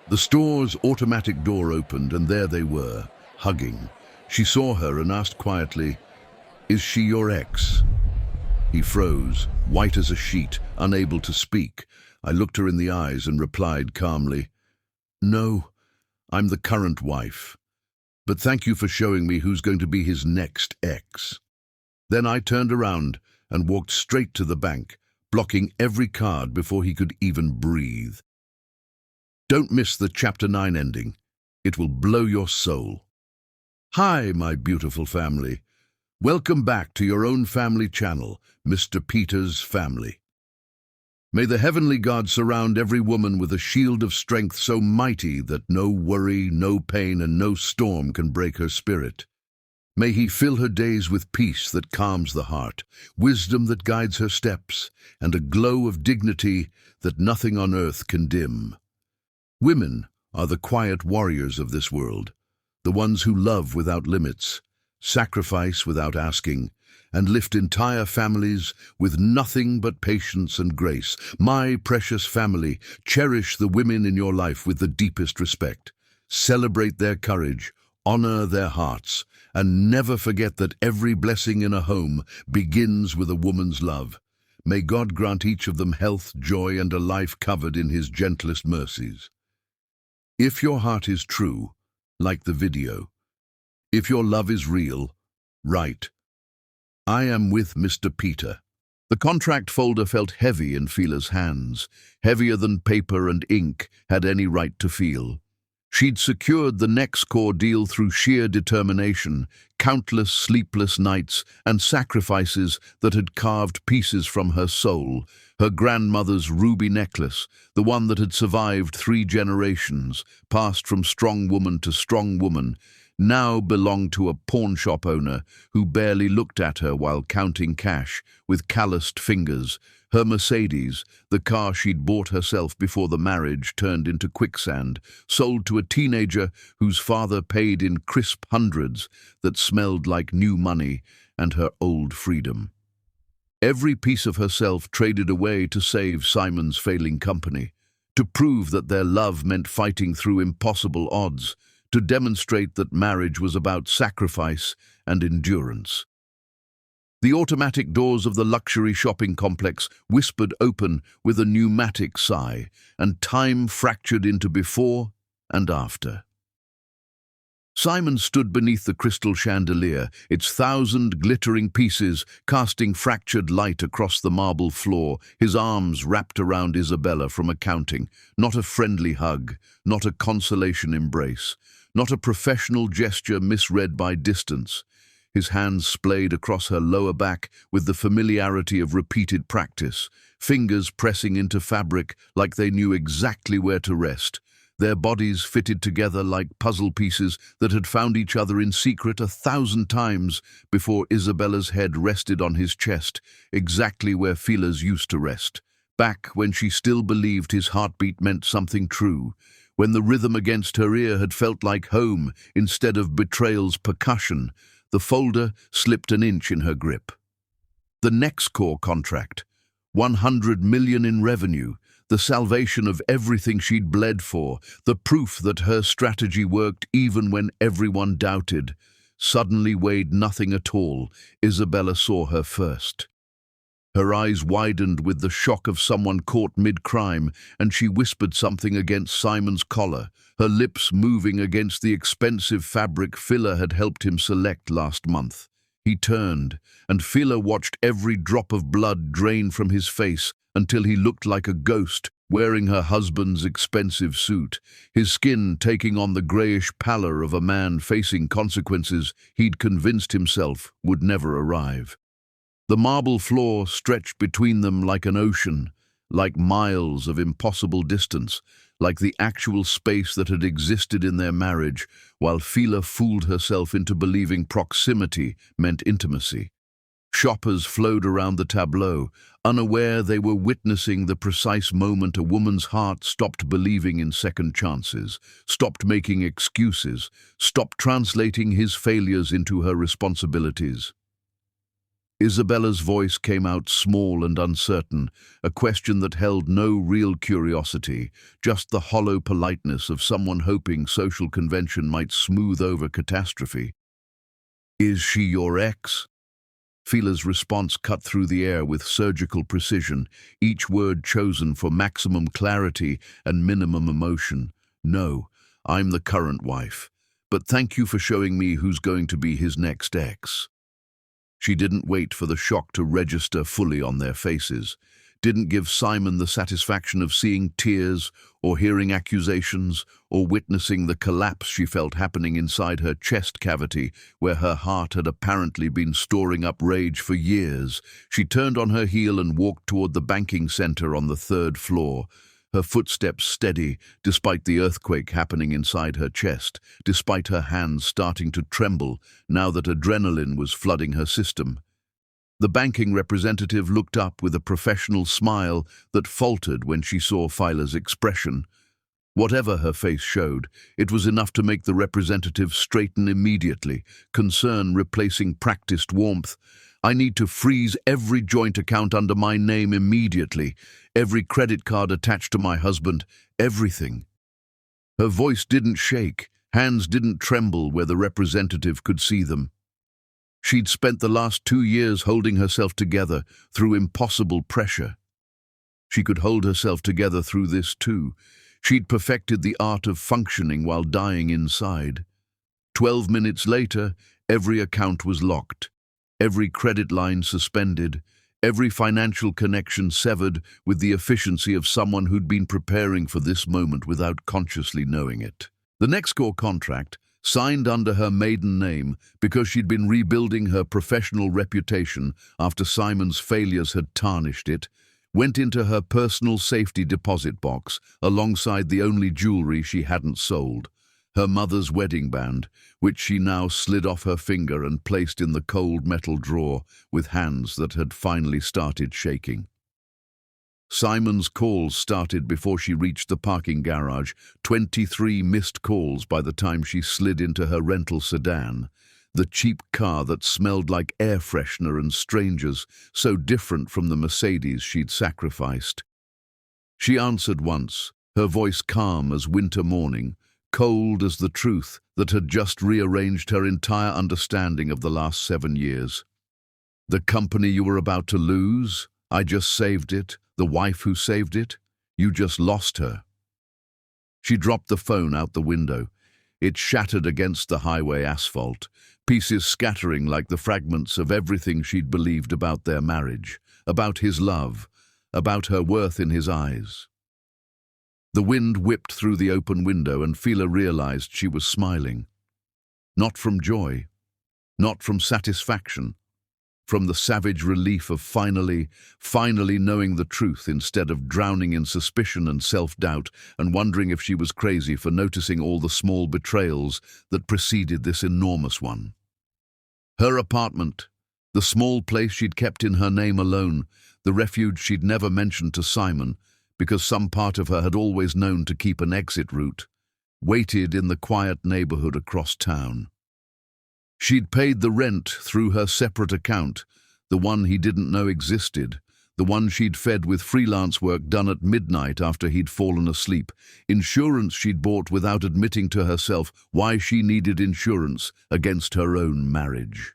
The store's automatic door opened, and there they were, hugging. She saw her and asked quietly, "Is she your ex?" He froze, white as a sheet, unable to speak. I looked her in the eyes and replied calmly, "No, I'm the current wife. But thank you for showing me who's going to be his next ex." Then I turned around and walked straight to the bank, blocking every card before he could even breathe. Don't miss the Chapter 9 ending. It will blow your soul. Hi, my beautiful family. Welcome back to your own family channel, Mr. Peter's Family. May the heavenly God surround every woman with a shield of strength so mighty that no worry, no pain, and no storm can break her spirit. May he fill her days with peace that calms the heart, wisdom that guides her steps, and a glow of dignity that nothing on earth can dim. Women are the quiet warriors of this world, the ones who love without limits, sacrifice without asking, and lift entire families with nothing but patience and grace. My precious family, cherish the women in your life with the deepest respect. Celebrate their courage, honor their hearts, and never forget that every blessing in a home begins with a woman's love. May God grant each of them health, joy, and a life covered in his gentlest mercies. If your heart is true, like the video. If your love is real, write, "I am with Mr. Peter." The contract folder felt heavy in Fila's hands, heavier than paper and ink had any right to feel. She'd secured the next core deal through sheer determination, countless sleepless nights and sacrifices that had carved pieces from her soul. Her grandmother's ruby necklace, the one that had survived 3 generations, passed from strong woman to strong woman, now belonged to a pawnshop owner who barely looked at her while counting cash with calloused fingers. Her Mercedes, the car she'd bought herself before the marriage turned into quicksand, sold to a teenager whose father paid in crisp hundreds that smelled like new money and her old freedom. Every piece of herself traded away to save Simon's failing company, to prove that their love meant fighting through impossible odds, to demonstrate that marriage was about sacrifice and endurance. The automatic doors of the luxury shopping complex whispered open with a pneumatic sigh, and time fractured into before and after. Simon stood beneath the crystal chandelier, its 1,000 glittering pieces casting fractured light across the marble floor, his arms wrapped around Isabella from accounting. Not a friendly hug, not a consolation embrace, not a professional gesture misread by distance. His hands splayed across her lower back with the familiarity of repeated practice, fingers pressing into fabric like they knew exactly where to rest, their bodies fitted together like puzzle pieces that had found each other in secret 1,000 times before Isabella's head rested on his chest, exactly where Fila's used to rest, back when she still believed his heartbeat meant something true, when the rhythm against her ear had felt like home instead of betrayal's percussion. The folder slipped an inch in her grip. The next core contract, 100 million in revenue, the salvation of everything she'd bled for, the proof that her strategy worked even when everyone doubted, suddenly weighed nothing at all. Isabella saw her first. Her eyes widened with the shock of someone caught mid-crime, and she whispered something against Simon's collar, her lips moving against the expensive fabric Fila had helped him select last month. He turned, and Fila watched every drop of blood drain from his face until he looked like a ghost wearing her husband's expensive suit, his skin taking on the grayish pallor of a man facing consequences he'd convinced himself would never arrive. The marble floor stretched between them like an ocean, like miles of impossible distance, like the actual space that had existed in their marriage, while Fila fooled herself into believing proximity meant intimacy. Shoppers flowed around the tableau, unaware they were witnessing the precise moment a woman's heart stopped believing in second chances, stopped making excuses, stopped translating his failures into her responsibilities. Isabella's voice came out small and uncertain, a question that held no real curiosity, just the hollow politeness of someone hoping social convention might smooth over catastrophe. "Is she your ex?" Fila's response cut through the air with surgical precision, each word chosen for maximum clarity and minimum emotion. "No, I'm the current wife, but thank you for showing me who's going to be his next ex." She didn't wait for the shock to register fully on their faces, didn't give Simon the satisfaction of seeing tears or hearing accusations or witnessing the collapse she felt happening inside her chest cavity where her heart had apparently been storing up rage for years. She turned on her heel and walked toward the banking center on the third floor, her footsteps steady despite the earthquake happening inside her chest, despite her hands starting to tremble now that adrenaline was flooding her system. The banking representative looked up with a professional smile that faltered when she saw Fila's expression. Whatever her face showed, it was enough to make the representative straighten immediately, concern replacing practiced warmth. "I need to freeze every joint account under my name immediately, every credit card attached to my husband, everything." Her voice didn't shake, hands didn't tremble where the representative could see them. She'd spent the last 2 years holding herself together through impossible pressure. She could hold herself together through this too. She'd perfected the art of functioning while dying inside. 12 minutes later, every account was locked, every credit line suspended, every financial connection severed with the efficiency of someone who'd been preparing for this moment without consciously knowing it. The Nextcore contract, signed under her maiden name because she'd been rebuilding her professional reputation after Simon's failures had tarnished it, went into her personal safety deposit box alongside the only jewelry she hadn't sold, her mother's wedding band, which she now slid off her finger and placed in the cold metal drawer with hands that had finally started shaking. Simon's calls started before she reached the parking garage, 23 missed calls by the time she slid into her rental sedan, the cheap car that smelled like air freshener and strangers, so different from the Mercedes she'd sacrificed. She answered once, her voice calm as winter morning, cold as the truth that had just rearranged her entire understanding of the last 7 years. "The company you were about to lose? I just saved it. The wife who saved it? You just lost her." She dropped the phone out the window. It shattered against the highway asphalt, pieces scattering like the fragments of everything she'd believed about their marriage, about his love, about her worth in his eyes. The wind whipped through the open window and Fila realized she was smiling. Not from joy, not from satisfaction, from the savage relief of finally knowing the truth instead of drowning in suspicion and self-doubt and wondering if she was crazy for noticing all the small betrayals that preceded this enormous one. Her apartment, the small place she'd kept in her name alone, the refuge she'd never mentioned to Simon because some part of her had always known to keep an exit route, waited in the quiet neighborhood across town. She'd paid the rent through her separate account, the one he didn't know existed, the one she'd fed with freelance work done at midnight after he'd fallen asleep, insurance she'd bought without admitting to herself why she needed insurance against her own marriage.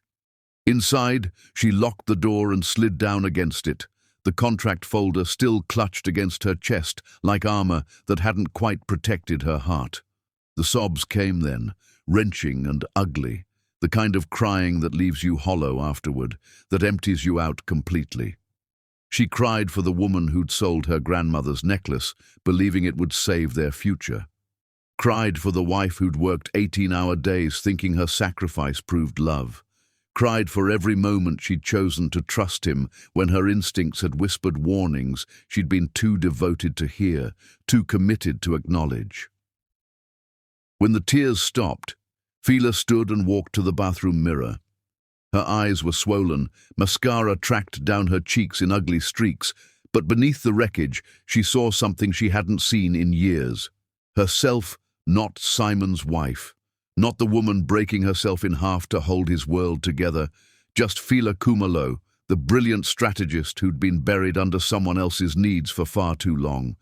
Inside, she locked the door and slid down against it, the contract folder still clutched against her chest like armor that hadn't quite protected her heart. The sobs came then, wrenching and ugly, the kind of crying that leaves you hollow afterward, that empties you out completely. She cried for the woman who'd sold her grandmother's necklace, believing it would save their future. Cried for the wife who'd worked 18-hour days thinking her sacrifice proved love. Cried for every moment she'd chosen to trust him when her instincts had whispered warnings she'd been too devoted to hear, too committed to acknowledge. When the tears stopped, Fila stood and walked to the bathroom mirror. Her eyes were swollen, mascara tracked down her cheeks in ugly streaks, but beneath the wreckage she saw something she hadn't seen in years. Herself, not Simon's wife. Not the woman breaking herself in half to hold his world together, just Fila Kumalo, the brilliant strategist who'd been buried under someone else's needs for far too long.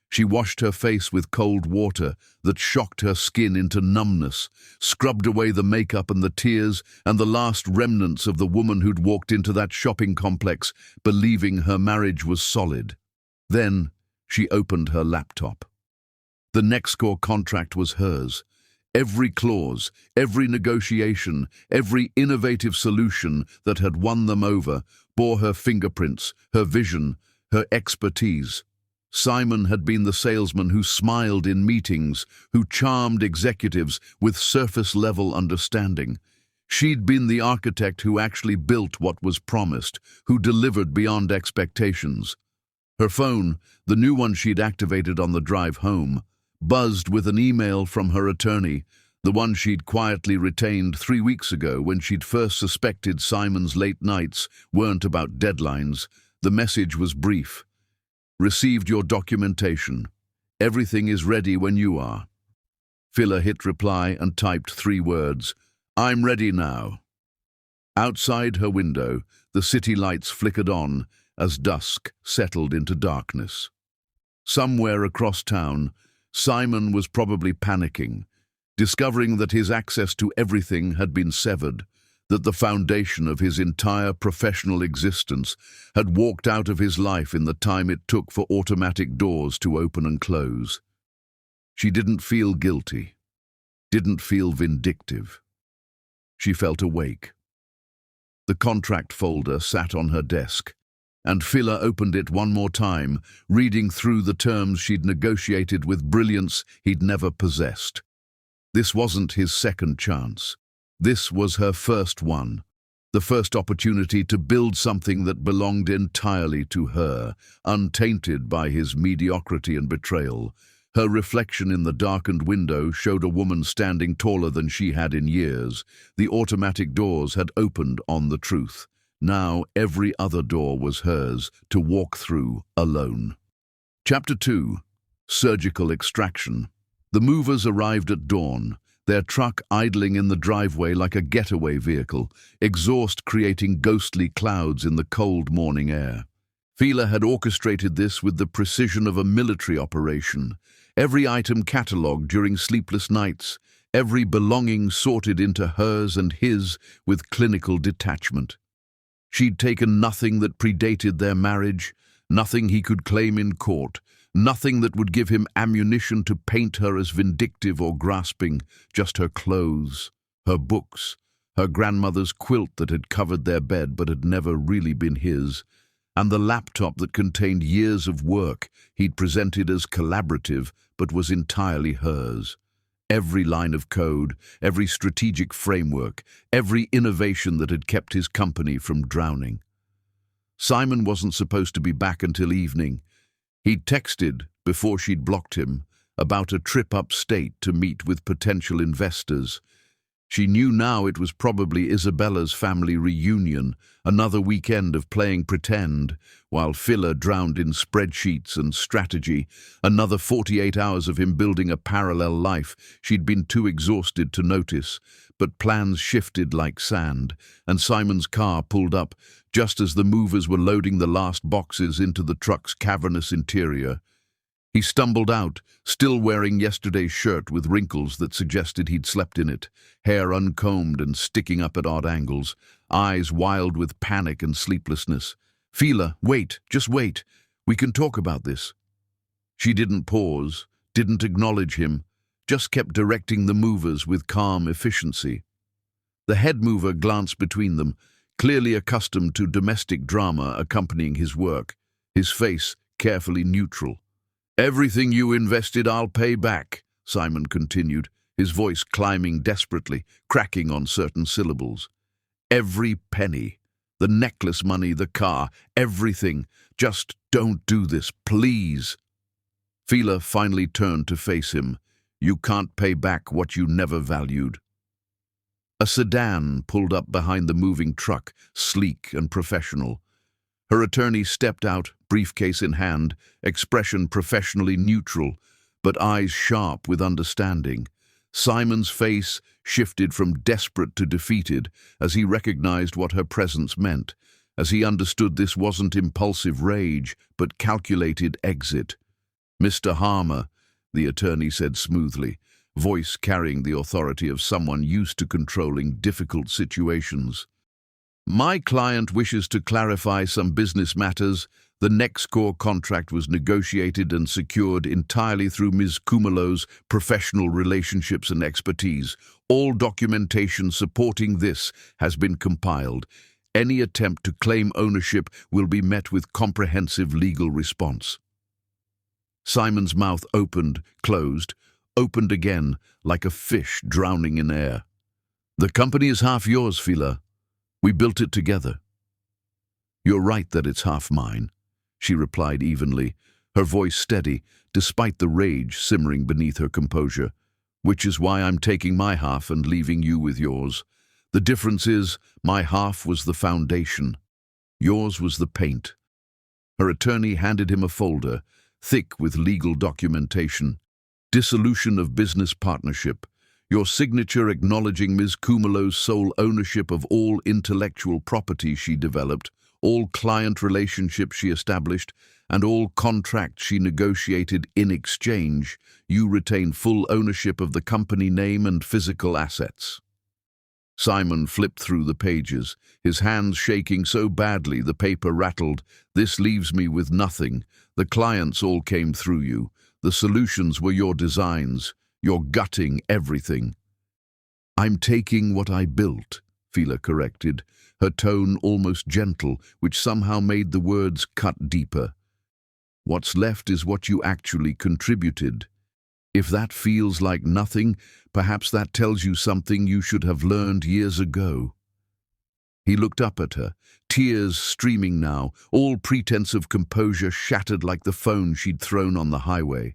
She washed her face with cold water that shocked her skin into numbness, scrubbed away the makeup and the tears and the last remnants of the woman who'd walked into that shopping complex believing her marriage was solid. Then she opened her laptop. The Nexcore contract was hers. Every clause, every negotiation, every innovative solution that had won them over bore her fingerprints, her vision, her expertise. Simon had been the salesman who smiled in meetings, who charmed executives with surface-level understanding. She'd been the architect who actually built what was promised, who delivered beyond expectations. Her phone, the new one she'd activated on the drive home, buzzed with an email from her attorney, the one she'd quietly retained 3 weeks ago when she'd first suspected Simon's late nights weren't about deadlines. The message was brief. Received your documentation. Everything is ready when you are. Phila hit reply and typed 3 words. I'm ready now. Outside her window, the city lights flickered on as dusk settled into darkness. Somewhere across town, Simon was probably panicking, discovering that his access to everything had been severed, that the foundation of his entire professional existence had walked out of his life in the time it took for automatic doors to open and close. She didn't feel guilty, didn't feel vindictive. She felt awake. The contract folder sat on her desk, and Phila opened it one more time, reading through the terms she'd negotiated with brilliance he'd never possessed. This wasn't his second chance. This was her first one, the first opportunity to build something that belonged entirely to her, untainted by his mediocrity and betrayal. Her reflection in the darkened window showed a woman standing taller than she had in years. The automatic doors had opened on the truth. Now every other door was hers to walk through alone. Chapter 2. Surgical Extraction. The movers arrived at dawn, their truck idling in the driveway like a getaway vehicle, exhaust creating ghostly clouds in the cold morning air. Phila had orchestrated this with the precision of a military operation, every item catalogued during sleepless nights, every belonging sorted into hers and his with clinical detachment. She'd taken nothing that predated their marriage, nothing he could claim in court, nothing that would give him ammunition to paint her as vindictive or grasping, just her clothes, her books, her grandmother's quilt that had covered their bed but had never really been his, and the laptop that contained years of work he'd presented as collaborative but was entirely hers. Every line of code, every strategic framework, every innovation that had kept his company from drowning. Simon wasn't supposed to be back until evening. He'd texted, before she'd blocked him, about a trip upstate to meet with potential investors. She knew now it was probably Isabella's family reunion, another weekend of playing pretend, while Phila drowned in spreadsheets and strategy, another 48 hours of him building a parallel life she'd been too exhausted to notice. But plans shifted like sand, and Simon's car pulled up just as the movers were loading the last boxes into the truck's cavernous interior. He stumbled out, still wearing yesterday's shirt with wrinkles that suggested he'd slept in it, hair uncombed and sticking up at odd angles, eyes wild with panic and sleeplessness. "Phila, wait, just wait. We can talk about this." She didn't pause, didn't acknowledge him, just kept directing the movers with calm efficiency. The head mover glanced between them, clearly accustomed to domestic drama accompanying his work, his face carefully neutral. "Everything you invested I'll pay back," Simon continued, his voice climbing desperately, cracking on certain syllables. "Every penny. The necklace money, the car, everything. Just don't do this, please." Phila finally turned to face him. "You can't pay back what you never valued." A sedan pulled up behind the moving truck, sleek and professional. Her attorney stepped out, briefcase in hand, expression professionally neutral, but eyes sharp with understanding. Simon's face shifted from desperate to defeated as he recognized what her presence meant. as he understood this wasn't impulsive rage, but calculated exit. "Mr. Harmer," the attorney said smoothly, voice carrying the authority of someone used to controlling difficult situations. "My client wishes to clarify some business matters. The Nexcore contract was negotiated and secured entirely through Ms. Kumalo's professional relationships and expertise. All documentation supporting this has been compiled. Any attempt to claim ownership will be met with comprehensive legal response." Simon's mouth opened, closed, opened again, like a fish drowning in air. "The company is half yours, Fila. We built it together." "You're right that it's half mine," she replied evenly, her voice steady, despite the rage simmering beneath her composure. "Which is why I'm taking my half and leaving you with yours. The difference is, my half was the foundation. Yours was the paint." Her attorney handed him a folder, thick with legal documentation. "Dissolution of business partnership. Your signature acknowledging Ms. Kumalo's sole ownership of all intellectual property she developed, all client relationships she established, and all contracts she negotiated in exchange. You retain full ownership of the company name and physical assets." Simon flipped through the pages, his hands shaking so badly the paper rattled. "This leaves me with nothing. The clients all came through you. The solutions were your designs. You're gutting everything." "I'm taking what I built," Fila corrected, her tone almost gentle, which somehow made the words cut deeper. "What's left is what you actually contributed. If that feels like nothing, perhaps that tells you something you should have learned years ago." He looked up at her, tears streaming now, all pretense of composure shattered like the phone she'd thrown on the highway.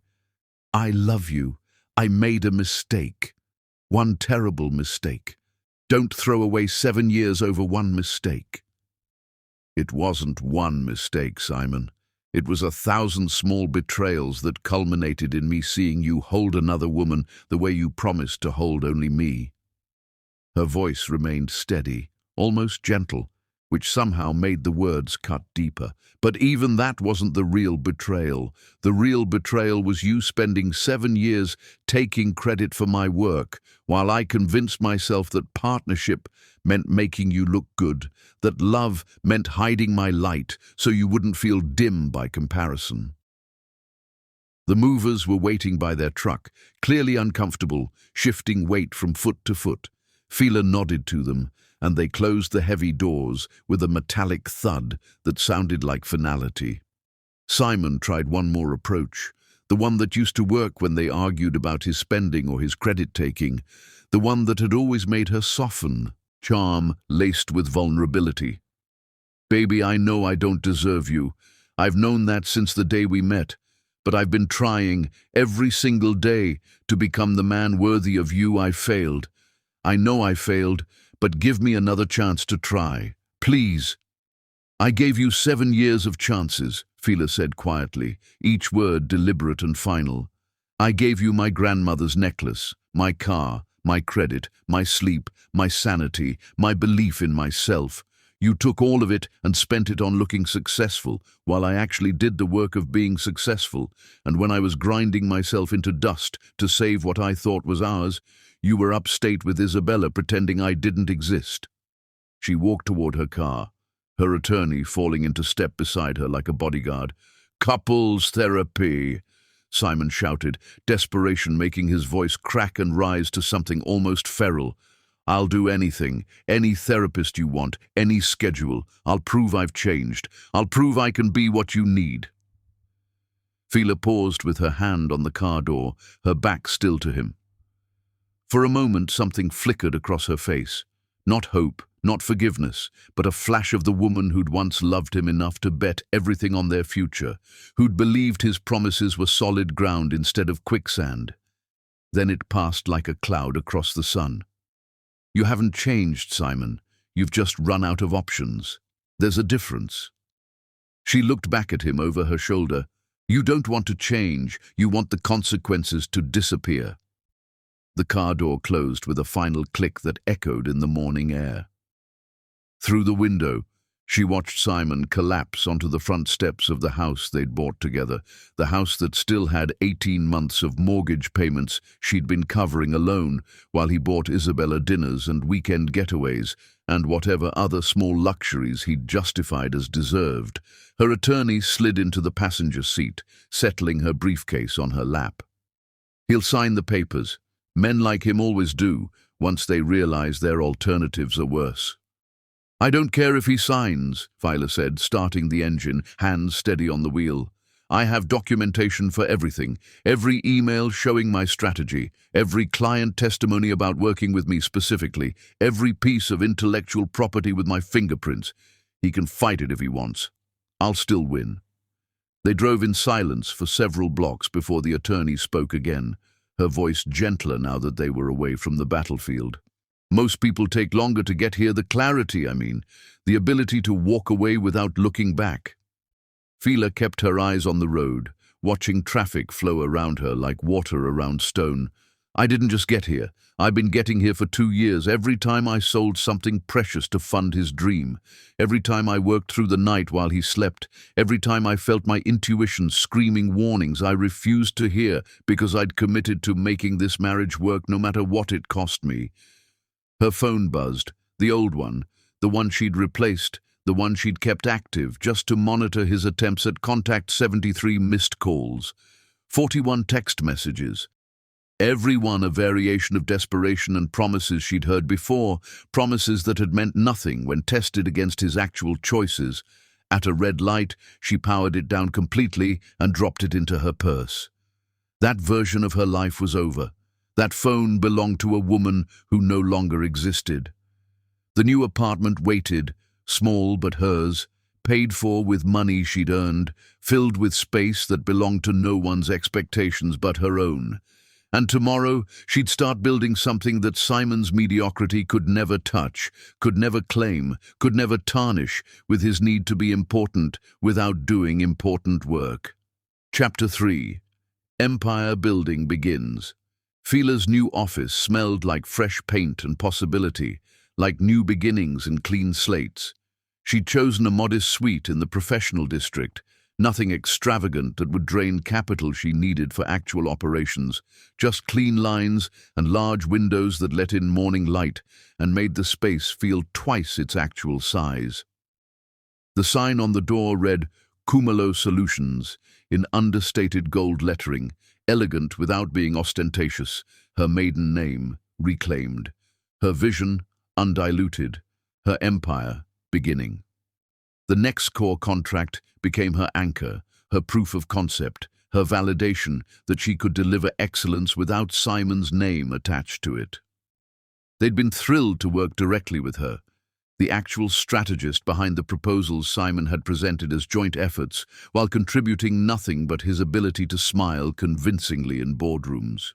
"I love you. I made a mistake. One terrible mistake. Don't throw away 7 years over one mistake." "It wasn't one mistake, Simon. It was 1,000 small betrayals that culminated in me seeing you hold another woman the way you promised to hold only me." Her voice remained steady, almost gentle, which somehow made the words cut deeper. "But even that wasn't the real betrayal. The real betrayal was you spending 7 years taking credit for my work, while I convinced myself that partnership meant making you look good, that love meant hiding my light so you wouldn't feel dim by comparison." The movers were waiting by their truck, clearly uncomfortable, shifting weight from foot to foot. Fila nodded to them, and they closed the heavy doors with a metallic thud that sounded like finality. Simon tried one more approach, the one that used to work when they argued about his spending or his credit-taking, the one that had always made her soften, charm laced with vulnerability. "Baby, I know I don't deserve you. I've known that since the day we met, but I've been trying every single day to become the man worthy of you. I failed. I know I failed, but give me another chance to try. Please." "I gave you 7 years of chances," Fila said quietly, each word deliberate and final. "I gave you my grandmother's necklace, my car, my credit, my sleep, my sanity, my belief in myself. You took all of it and spent it on looking successful, while I actually did the work of being successful. And when I was grinding myself into dust to save what I thought was ours, you were upstate with Isabella pretending I didn't exist." She walked toward her car, her attorney falling into step beside her like a bodyguard. "Couples therapy," Simon shouted, desperation making his voice crack and rise to something almost feral. "I'll do anything, any therapist you want, any schedule. I'll prove I've changed. I'll prove I can be what you need." Fila paused with her hand on the car door, her back still to him. For a moment something flickered across her face. Not hope, not forgiveness, but a flash of the woman who'd once loved him enough to bet everything on their future, who'd believed his promises were solid ground instead of quicksand. Then it passed like a cloud across the sun. "You haven't changed, Simon. You've just run out of options. There's a difference." She looked back at him over her shoulder. "You don't want to change. You want the consequences to disappear." The car door closed with a final click that echoed in the morning air. Through the window, She watched Simon collapse onto the front steps of the house they'd bought together, the house that still had 18 months of mortgage payments she'd been covering alone while he bought Isabella dinners and weekend getaways and whatever other small luxuries he'd justified as deserved. Her attorney slid into the passenger seat, settling her briefcase on her lap. He'll sign the papers. Men like him always do, once they realize their alternatives are worse. I don't care if he signs, Filer said, starting the engine, hands steady on the wheel. I have documentation for everything, every email showing my strategy, every client testimony about working with me specifically, every piece of intellectual property with my fingerprints. He can fight it if he wants. I'll still win. They drove in silence for several blocks before the attorney spoke again, her voice gentler now that they were away from the battlefield. Most people take longer to get here, the ability to walk away without looking back. Fila kept her eyes on the road, watching traffic flow around her like water around stone. I didn't just get here. I've been getting here for 2 years, every time I sold something precious to fund his dream, every time I worked through the night while he slept, every time I felt my intuition screaming warnings I refused to hear because I'd committed to making this marriage work no matter what it cost me. Her phone buzzed, the old one, the one she'd replaced, the one she'd kept active just to monitor his attempts at contact. 73 missed calls, 41 text messages. Every one a variation of desperation and promises she'd heard before, promises that had meant nothing when tested against his actual choices. At a red light, she powered it down completely and dropped it into her purse. That version of her life was over. That phone belonged to a woman who no longer existed. The new apartment waited, small but hers, paid for with money she'd earned, filled with space that belonged to no one's expectations but her own. And tomorrow she'd start building something that Simon's mediocrity could never touch, could never claim, could never tarnish with his need to be important without doing important work. Chapter 3. Empire building begins. Fila's new office smelled like fresh paint and possibility, like new beginnings and clean slates. She'd chosen a modest suite in the professional district, nothing extravagant that would drain capital she needed for actual operations, just clean lines and large windows that let in morning light and made the space feel twice its actual size. The sign on the door read, Cumulo Solutions, in understated gold lettering, elegant without being ostentatious, her maiden name reclaimed, her vision undiluted, her empire beginning. The next core contract became her anchor, her proof of concept, her validation that she could deliver excellence without Simon's name attached to it. They'd been thrilled to work directly with her, the actual strategist behind the proposals Simon had presented as joint efforts, while contributing nothing but his ability to smile convincingly in boardrooms.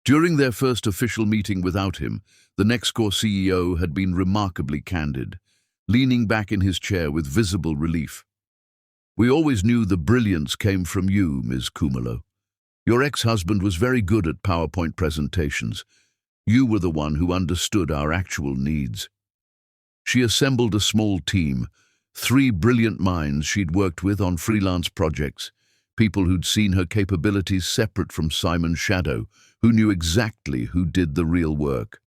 During their first official meeting without him, the Nextcore CEO had been remarkably candid, leaning back in his chair with visible relief. We always knew the brilliance came from you, Ms. Cumulo. Your ex-husband was very good at PowerPoint presentations. You were the one who understood our actual needs. She assembled a small team, 3 brilliant minds she'd worked with on freelance projects, people who'd seen her capabilities separate from Simon's shadow, who knew exactly who did the real work.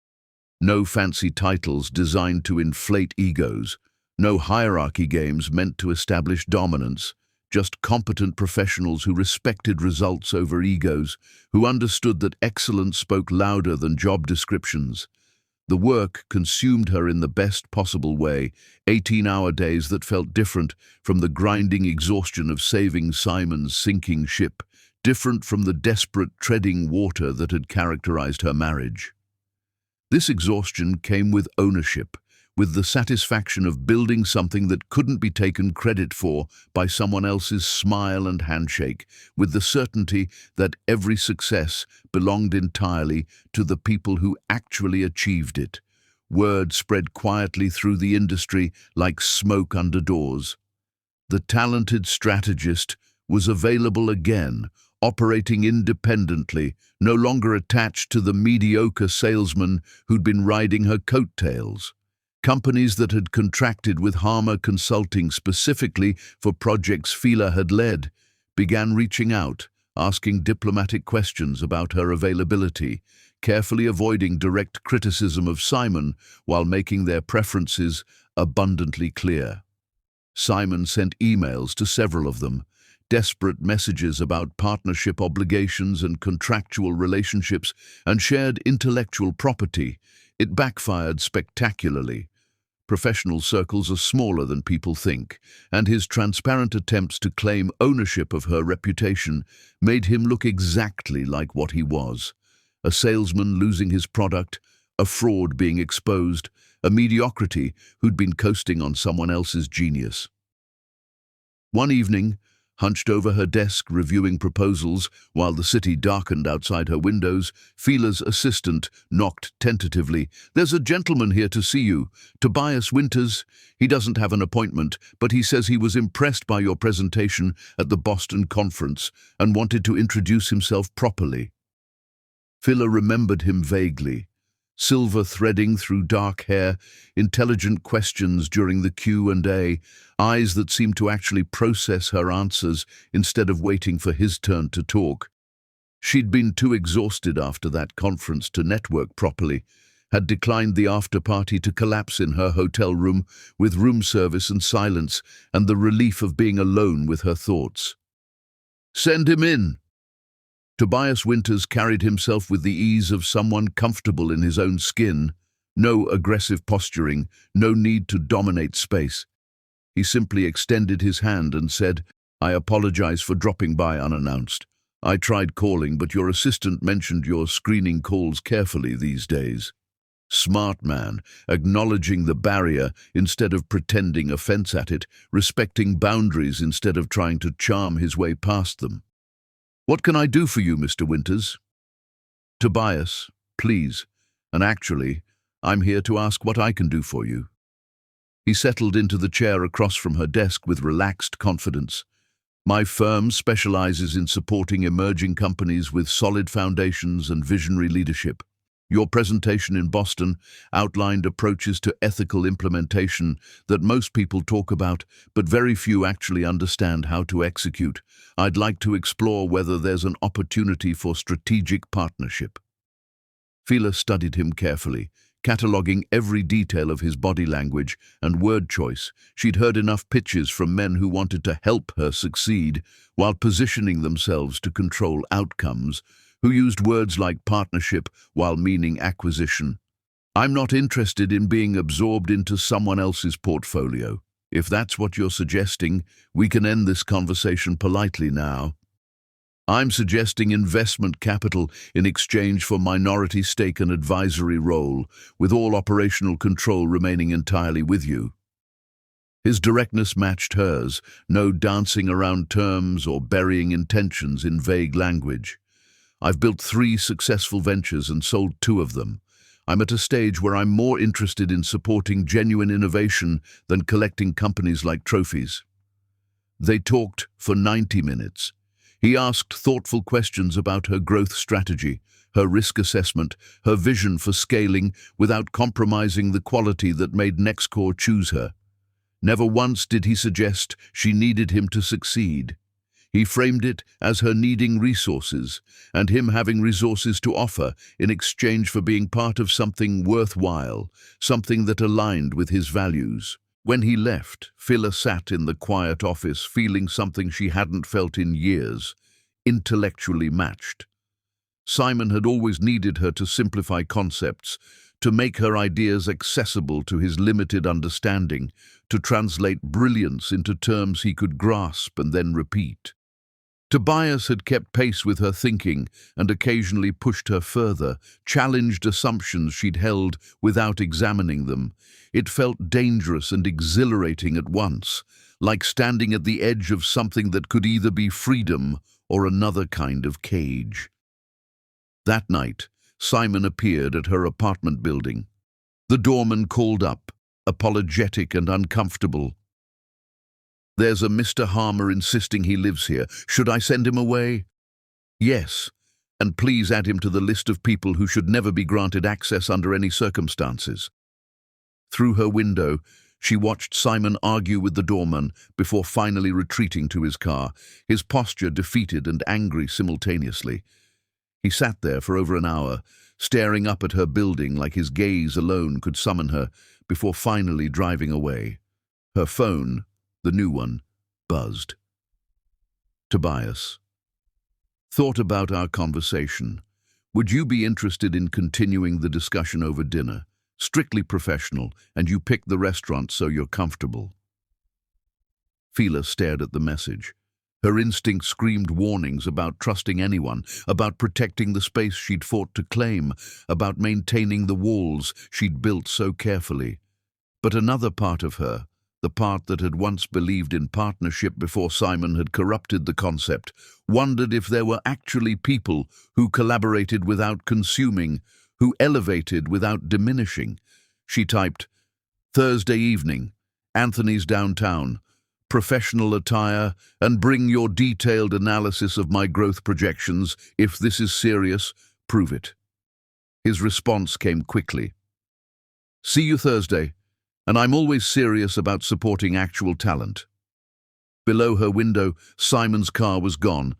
No fancy titles designed to inflate egos, no hierarchy games meant to establish dominance, just competent professionals who respected results over egos, who understood that excellence spoke louder than job descriptions. The work consumed her in the best possible way, 18-hour days that felt different from the grinding exhaustion of saving Simon's sinking ship, different from the desperate treading water that had characterized her marriage. This exhaustion came with ownership, with the satisfaction of building something that couldn't be taken credit for by someone else's smile and handshake, with the certainty that every success belonged entirely to the people who actually achieved it. Word spread quietly through the industry like smoke under doors. The talented strategist was available again, operating independently, no longer attached to the mediocre salesman who'd been riding her coattails. Companies that had contracted with Harmer Consulting specifically for projects Fila had led began reaching out, asking diplomatic questions about her availability, carefully avoiding direct criticism of Simon while making their preferences abundantly clear. Simon sent emails to several of them, desperate messages about partnership obligations and contractual relationships, and shared intellectual property. It backfired spectacularly. Professional circles are smaller than people think, and his transparent attempts to claim ownership of her reputation made him look exactly like what he was: a salesman losing his product, a fraud being exposed, a mediocrity who'd been coasting on someone else's genius. One evening, hunched over her desk reviewing proposals while the city darkened outside her windows, Fila's assistant knocked tentatively. "There's a gentleman here to see you, Tobias Winters. He doesn't have an appointment, but he says he was impressed by your presentation at the Boston conference and wanted to introduce himself properly." Fila remembered him vaguely. Silver threading through dark hair, intelligent questions during the Q&A, eyes that seemed to actually process her answers instead of waiting for his turn to talk. She'd been too exhausted after that conference to network properly, had declined the after-party to collapse in her hotel room with room service and silence and the relief of being alone with her thoughts. "Send him in." Tobias Winters carried himself with the ease of someone comfortable in his own skin. No aggressive posturing, no need to dominate space. He simply extended his hand and said, "I apologize for dropping by unannounced. I tried calling, but your assistant mentioned you're screening calls carefully these days." Smart man, acknowledging the barrier instead of pretending offense at it, respecting boundaries instead of trying to charm his way past them. "What can I do for you, Mr. Winters?" "Tobias, please. And actually, I'm here to ask what I can do for you." He settled into the chair across from her desk with relaxed confidence. "My firm specializes in supporting emerging companies with solid foundations and visionary leadership. Your presentation in Boston outlined approaches to ethical implementation that most people talk about, but very few actually understand how to execute. I'd like to explore whether there's an opportunity for strategic partnership." Fila studied him carefully, cataloguing every detail of his body language and word choice. She'd heard enough pitches from men who wanted to help her succeed while positioning themselves to control outcomes, who used words like partnership while meaning acquisition. "I'm not interested in being absorbed into someone else's portfolio. If that's what you're suggesting, we can end this conversation politely now. I'm suggesting investment capital in exchange for minority stake and advisory role, with all operational control remaining entirely with you." His directness matched hers, no dancing around terms or burying intentions in vague language. "I've built 3 successful ventures and sold 2 of them. I'm at a stage where I'm more interested in supporting genuine innovation than collecting companies like trophies." They talked for 90 minutes. He asked thoughtful questions about her growth strategy, her risk assessment, her vision for scaling without compromising the quality that made Nexcore choose her. Never once did he suggest she needed him to succeed. He framed it as her needing resources, and him having resources to offer in exchange for being part of something worthwhile, something that aligned with his values. When he left, Fila sat in the quiet office feeling something she hadn't felt in years, intellectually matched. Simon had always needed her to simplify concepts, to make her ideas accessible to his limited understanding, to translate brilliance into terms he could grasp and then repeat. Tobias had kept pace with her thinking and occasionally pushed her further, challenged assumptions she'd held without examining them. It felt dangerous and exhilarating at once, like standing at the edge of something that could either be freedom or another kind of cage. That night, Simon appeared at her apartment building. The doorman called up, apologetic and uncomfortable. "There's a Mr. Harmer insisting he lives here. Should I send him away?" "Yes, and please add him to the list of people who should never be granted access under any circumstances." Through her window, she watched Simon argue with the doorman before finally retreating to his car, his posture defeated and angry simultaneously. He sat there for over an hour, staring up at her building like his gaze alone could summon her, before finally driving away. Her phone, the new one, buzzed. Tobias. Thought about our conversation. Would you be interested in continuing the discussion over dinner? Strictly professional, and you pick the restaurant so you're comfortable. Fila stared at the message. Her instinct screamed warnings about trusting anyone, about protecting the space she'd fought to claim, about maintaining the walls she'd built so carefully. But another part of her, the part that had once believed in partnership before Simon had corrupted the concept, wondered if there were actually people who collaborated without consuming, who elevated without diminishing. She typed, "Thursday evening, Anthony's downtown, professional attire, and bring your detailed analysis of my growth projections. If this is serious, prove it." His response came quickly. "See you Thursday, and I'm always serious about supporting actual talent." Below her window, Simon's car was gone.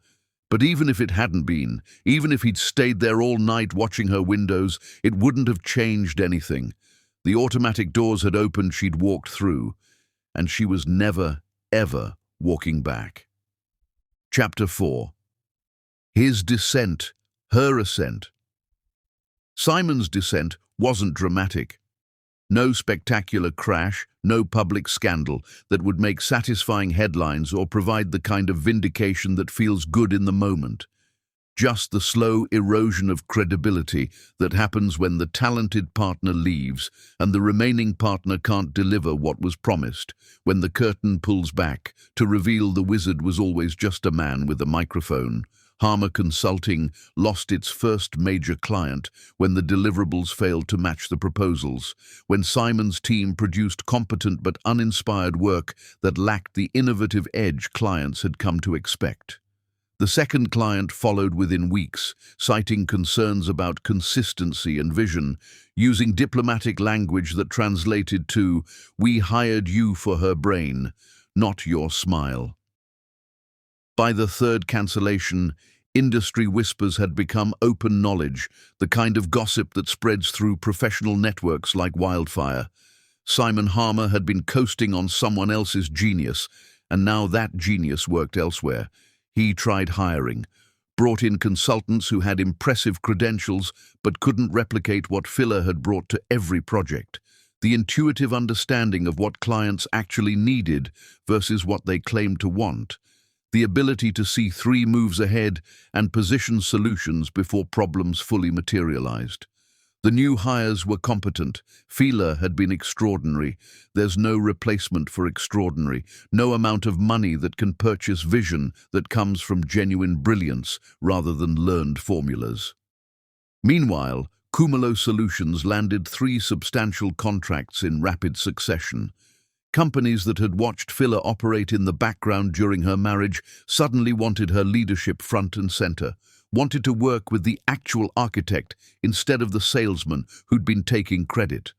But even if it hadn't been, even if he'd stayed there all night watching her windows, it wouldn't have changed anything. The automatic doors had opened she'd walked through, and she was never, ever walking back. Chapter 4. His descent, her ascent. Simon's descent wasn't dramatic. No spectacular crash, no public scandal that would make satisfying headlines or provide the kind of vindication that feels good in the moment. Just the slow erosion of credibility that happens when the talented partner leaves and the remaining partner can't deliver what was promised, when the curtain pulls back to reveal the wizard was always just a man with a microphone. Harmer Consulting lost its first major client when the deliverables failed to match the proposals, when Simon's team produced competent but uninspired work that lacked the innovative edge clients had come to expect. The second client followed within weeks, citing concerns about consistency and vision, using diplomatic language that translated to, "We hired you for her brain, not your smile." By the third cancellation, industry whispers had become open knowledge, the kind of gossip that spreads through professional networks like wildfire. Simon Harmer had been coasting on someone else's genius, and now that genius worked elsewhere. He tried hiring, brought in consultants who had impressive credentials but couldn't replicate what Fila had brought to every project. The intuitive understanding of what clients actually needed versus what they claimed to want. The ability to see 3 moves ahead and position solutions before problems fully materialized. The new hires were competent. Fila had been extraordinary. There's no replacement for extraordinary, no amount of money that can purchase vision that comes from genuine brilliance rather than learned formulas. Meanwhile, Cumulo Solutions landed 3 substantial contracts in rapid succession. Companies that had watched Fila operate in the background during her marriage suddenly wanted her leadership front and center, wanted to work with the actual architect instead of the salesman who'd been taking credit.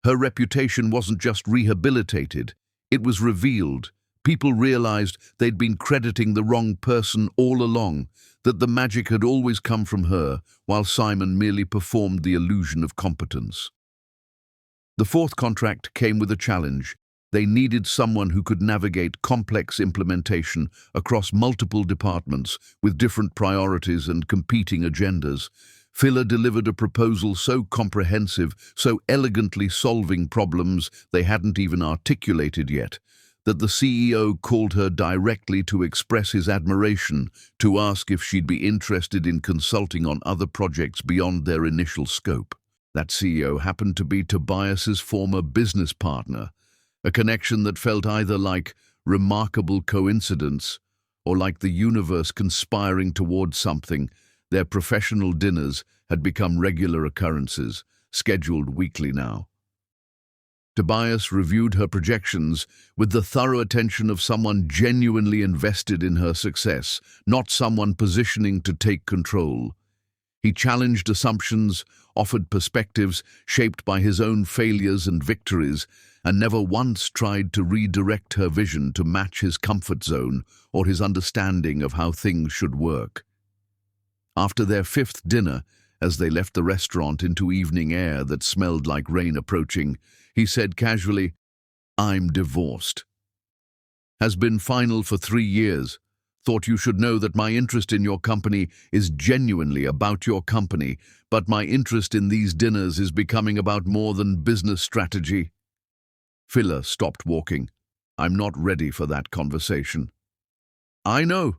Her reputation wasn't just rehabilitated, it was revealed. People realized they'd been crediting the wrong person all along, that the magic had always come from her, while Simon merely performed the illusion of competence. The 4th contract came with a challenge. They needed someone who could navigate complex implementation across multiple departments with different priorities and competing agendas. Fila delivered a proposal so comprehensive, so elegantly solving problems they hadn't even articulated yet, that the CEO called her directly to express his admiration, to ask if she'd be interested in consulting on other projects beyond their initial scope. That CEO happened to be Tobias's former business partner, a connection that felt either like remarkable coincidence or like the universe conspiring towards something. Their professional dinners had become regular occurrences, scheduled weekly now. Tobias reviewed her projections with the thorough attention of someone genuinely invested in her success, not someone positioning to take control. He challenged assumptions, offered perspectives shaped by his own failures and victories, and never once tried to redirect her vision to match his comfort zone or his understanding of how things should work. After their fifth dinner, as they left the restaurant into evening air that smelled like rain approaching, he said casually, "I'm divorced. Has been final for 3 years. Thought you should know that my interest in your company is genuinely about your company, but my interest in these dinners is becoming about more than business strategy." Phila stopped walking. "I'm not ready for that conversation." "I know,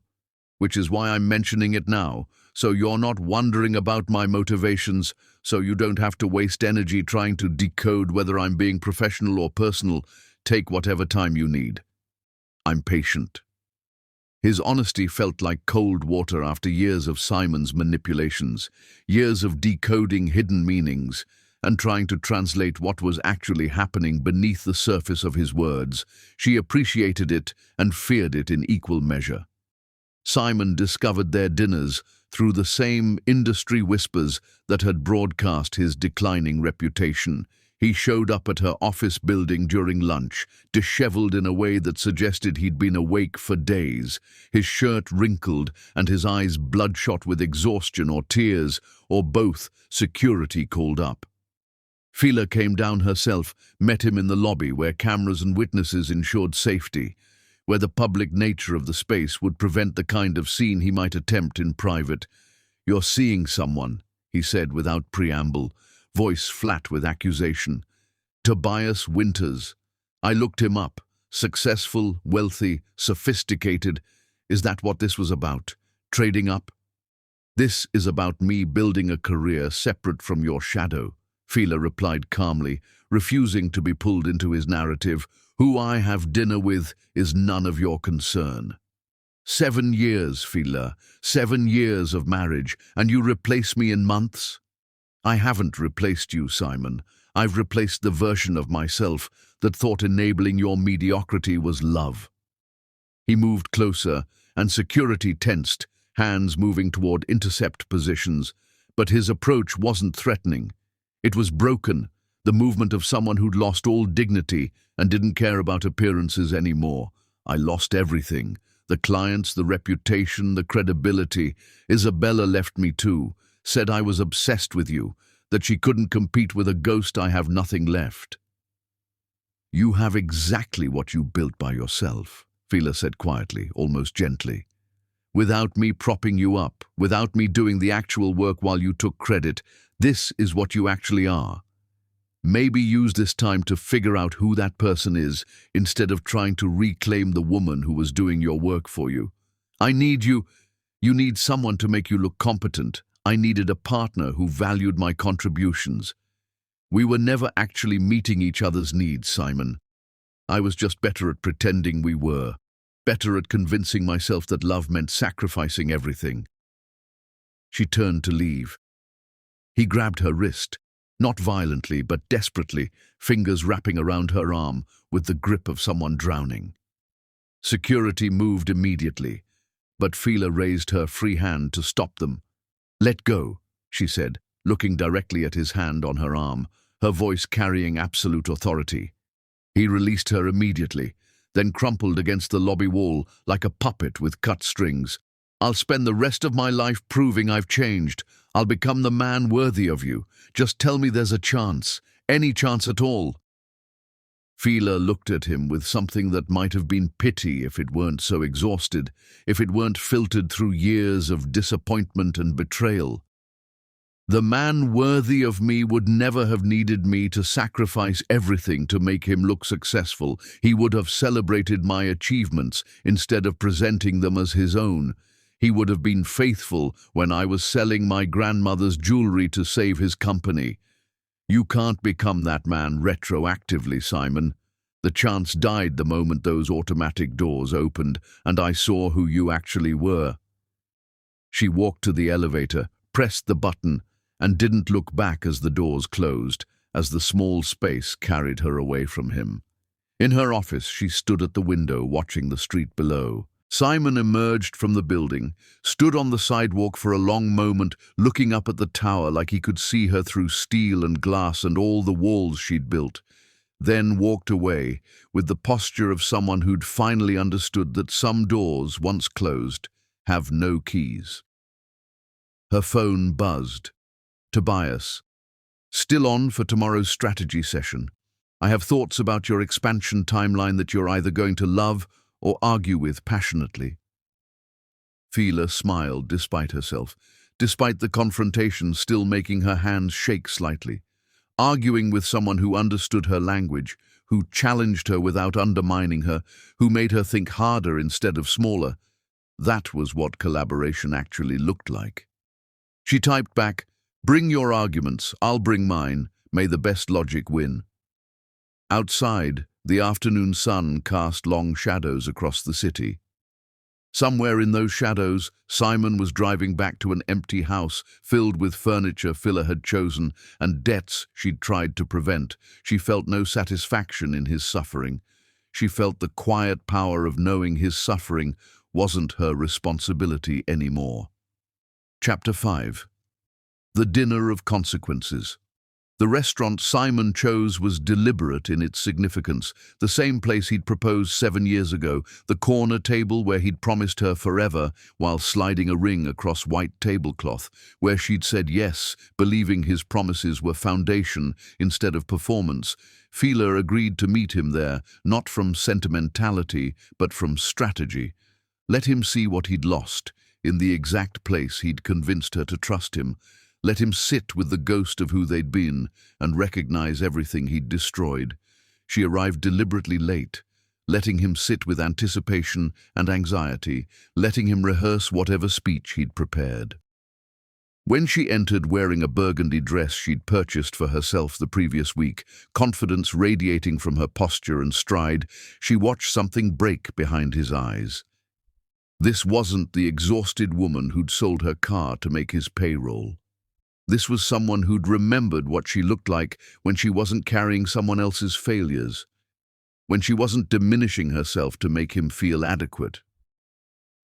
which is why I'm mentioning it now, so you're not wondering about my motivations, so you don't have to waste energy trying to decode whether I'm being professional or personal. Take whatever time you need. I'm patient." His honesty felt like cold water after years of Simon's manipulations, years of decoding hidden meanings, and trying to translate what was actually happening beneath the surface of his words. She appreciated it and feared it in equal measure. Simon discovered their dinners through the same industry whispers that had broadcast his declining reputation. He showed up at her office building during lunch, disheveled in a way that suggested he'd been awake for days, his shirt wrinkled and his eyes bloodshot with exhaustion or tears, or both. Security called up. Phila came down herself, met him in the lobby where cameras and witnesses ensured safety, where the public nature of the space would prevent the kind of scene he might attempt in private. "You're seeing someone," he said without preamble, voice flat with accusation. "Tobias Winters. I looked him up. Successful, wealthy, sophisticated. Is that what this was about? Trading up?" "This is about me building a career separate from your shadow," Phila replied calmly, refusing to be pulled into his narrative. "Who I have dinner with is none of your concern." 7 years, Phila, 7 years of marriage, and you replace me in months? "I haven't replaced you, Simon. I've replaced the version of myself that thought enabling your mediocrity was love." He moved closer, and security tensed, hands moving toward intercept positions, but his approach wasn't threatening. It was broken, the movement of someone who'd lost all dignity and didn't care about appearances anymore. "I lost everything. The clients, the reputation, the credibility. Isabella left me too. Said I was obsessed with you, that she couldn't compete with a ghost. I have nothing left." "You have exactly what you built by yourself," Phila said quietly, almost gently. "Without me propping you up, without me doing the actual work while you took credit, this is what you actually are. Maybe use this time to figure out who that person is, instead of trying to reclaim the woman who was doing your work for you. I need you. You need someone to make you look competent. I needed a partner who valued my contributions. We were never actually meeting each other's needs, Simon. I was just better at pretending we were, better at convincing myself that love meant sacrificing everything." She turned to leave. He grabbed her wrist, not violently but desperately, fingers wrapping around her arm with the grip of someone drowning. Security moved immediately, but Phila raised her free hand to stop them. "Let go," she said, looking directly at his hand on her arm, her voice carrying absolute authority. He released her immediately, then crumpled against the lobby wall like a puppet with cut strings. "I'll spend the rest of my life proving I've changed. I'll become the man worthy of you. Just tell me there's a chance, any chance at all." Phila looked at him with something that might have been pity if it weren't so exhausted, if it weren't filtered through years of disappointment and betrayal. "The man worthy of me would never have needed me to sacrifice everything to make him look successful. He would have celebrated my achievements instead of presenting them as his own. He would have been faithful when I was selling my grandmother's jewelry to save his company. You can't become that man retroactively, Simon. The chance died the moment those automatic doors opened, and I saw who you actually were." She walked to the elevator, pressed the button, and didn't look back as the doors closed, as the small space carried her away from him. In her office, she stood at the window watching the street below. Simon emerged from the building, stood on the sidewalk for a long moment, looking up at the tower like he could see her through steel and glass and all the walls she'd built, then walked away with the posture of someone who'd finally understood that some doors, once closed, have no keys. Her phone buzzed. Tobias. Still on for tomorrow's strategy session. I have thoughts about your expansion timeline that you're either going to love or argue with passionately. Fila smiled despite herself, despite the confrontation still making her hands shake slightly. Arguing with someone who understood her language, who challenged her without undermining her, who made her think harder instead of smaller, that was what collaboration actually looked like. She typed back, "Bring your arguments, I'll bring mine, may the best logic win." Outside, the afternoon sun cast long shadows across the city. Somewhere in those shadows, Simon was driving back to an empty house filled with furniture Fila had chosen and debts she'd tried to prevent. She felt no satisfaction in his suffering. She felt the quiet power of knowing his suffering wasn't her responsibility anymore. Chapter 5. The Dinner of Consequences. The restaurant Simon chose was deliberate in its significance, the same place he'd proposed 7 years ago, the corner table where he'd promised her forever while sliding a ring across white tablecloth, where she'd said yes, believing his promises were foundation instead of performance. Fila agreed to meet him there, not from sentimentality, but from strategy. Let him see what he'd lost, in the exact place he'd convinced her to trust him. Let him sit with the ghost of who they'd been and recognize everything he'd destroyed. She arrived deliberately late, letting him sit with anticipation and anxiety, letting him rehearse whatever speech he'd prepared. When she entered wearing a burgundy dress she'd purchased for herself the previous week, confidence radiating from her posture and stride, she watched something break behind his eyes. This wasn't the exhausted woman who'd sold her car to make his payroll. This was someone who'd remembered what she looked like when she wasn't carrying someone else's failures, when she wasn't diminishing herself to make him feel adequate.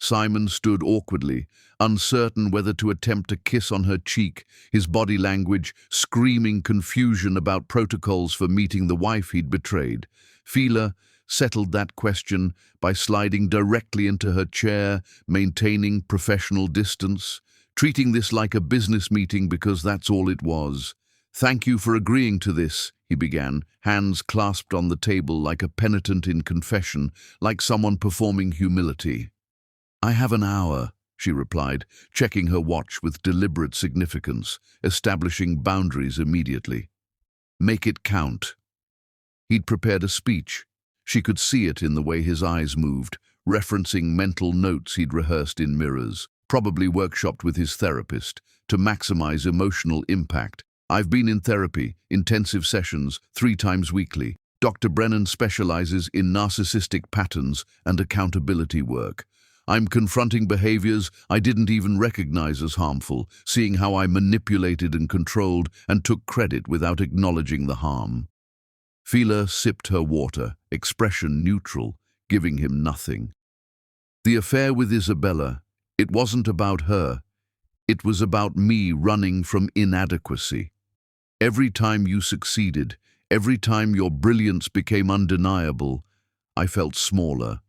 Simon stood awkwardly, uncertain whether to attempt a kiss on her cheek, his body language screaming confusion about protocols for meeting the wife he'd betrayed. Fila settled that question by sliding directly into her chair, maintaining professional distance, treating this like a business meeting because that's all it was. "Thank you for agreeing to this," he began, hands clasped on the table like a penitent in confession, like someone performing humility. "I have an hour," she replied, checking her watch with deliberate significance, establishing boundaries immediately. "Make it count." He'd prepared a speech. She could see it in the way his eyes moved, referencing mental notes he'd rehearsed in mirrors, probably workshopped with his therapist, to maximize emotional impact. "I've been in therapy, intensive sessions, 3 times weekly. Dr. Brennan specializes in narcissistic patterns and accountability work. I'm confronting behaviors I didn't even recognize as harmful, seeing how I manipulated and controlled and took credit without acknowledging the harm." Fila sipped her water, expression neutral, giving him nothing. "The affair with Isabella, it wasn't about her. It was about me running from inadequacy. Every time you succeeded, every time your brilliance became undeniable, I felt smaller.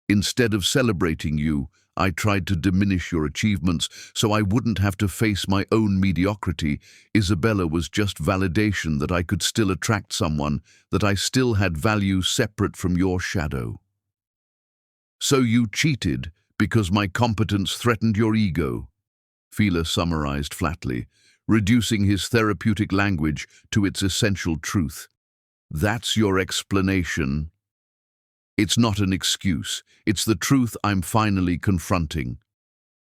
Instead of celebrating you, I tried to diminish your achievements so I wouldn't have to face my own mediocrity. Isabella was just validation that I could still attract someone, that I still had value separate from your shadow. So you cheated because my competence threatened your ego," Fila summarized flatly, reducing his therapeutic language to its essential truth. "That's your explanation." "It's not an excuse. It's the truth I'm finally confronting."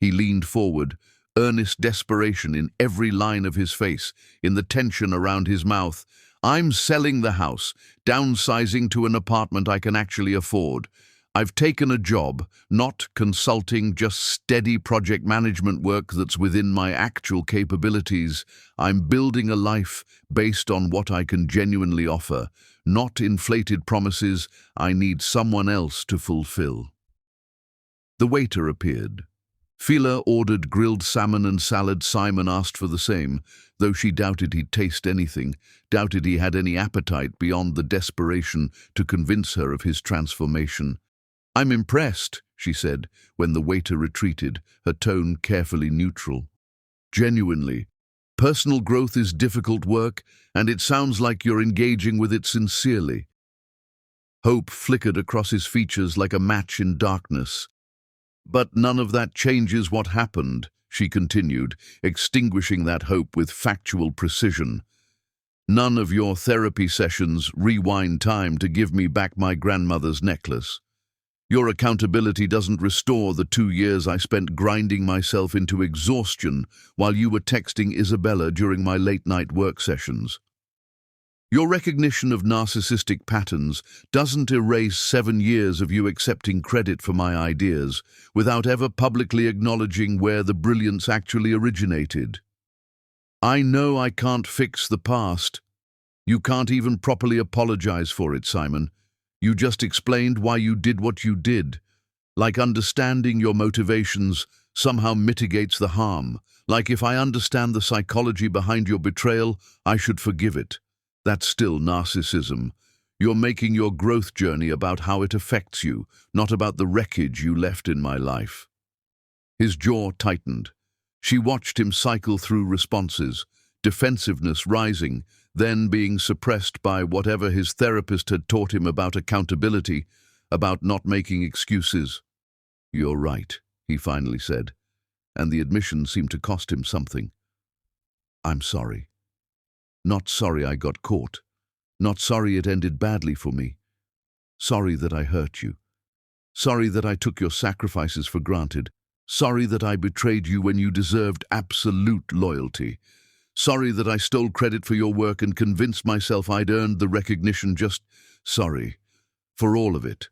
He leaned forward, earnest desperation in every line of his face, in the tension around his mouth. "I'm selling the house, downsizing to an apartment I can actually afford. I've taken a job, not consulting, just steady project management work that's within my actual capabilities. I'm building a life based on what I can genuinely offer, not inflated promises I need someone else to fulfill." The waiter appeared. Fila ordered grilled salmon and salad. Simon asked for the same, though she doubted he'd taste anything, doubted he had any appetite beyond the desperation to convince her of his transformation. "I'm impressed," she said, when the waiter retreated, her tone carefully neutral. "Genuinely. Personal growth is difficult work, and it sounds like you're engaging with it sincerely." Hope flickered across his features like a match in darkness. "But none of that changes what happened," she continued, extinguishing that hope with factual precision. "None of your therapy sessions rewind time to give me back my grandmother's necklace. Your accountability doesn't restore the 2 years I spent grinding myself into exhaustion while you were texting Isabella during my late-night work sessions. Your recognition of narcissistic patterns doesn't erase 7 years of you accepting credit for my ideas without ever publicly acknowledging where the brilliance actually originated. I know I can't fix the past. You can't even properly apologize for it, Simon. You just explained why you did what you did. Like understanding your motivations somehow mitigates the harm. Like if I understand the psychology behind your betrayal, I should forgive it. That's still narcissism. You're making your growth journey about how it affects you, not about the wreckage you left in my life." His jaw tightened. She watched him cycle through responses, defensiveness rising, then being suppressed by whatever his therapist had taught him about accountability, about not making excuses. "You're right," he finally said, and the admission seemed to cost him something. "I'm sorry. Not sorry I got caught. Not sorry it ended badly for me. Sorry that I hurt you. Sorry that I took your sacrifices for granted. Sorry that I betrayed you when you deserved absolute loyalty. Sorry that I stole credit for your work and convinced myself I'd earned the recognition. Just sorry. For all of it."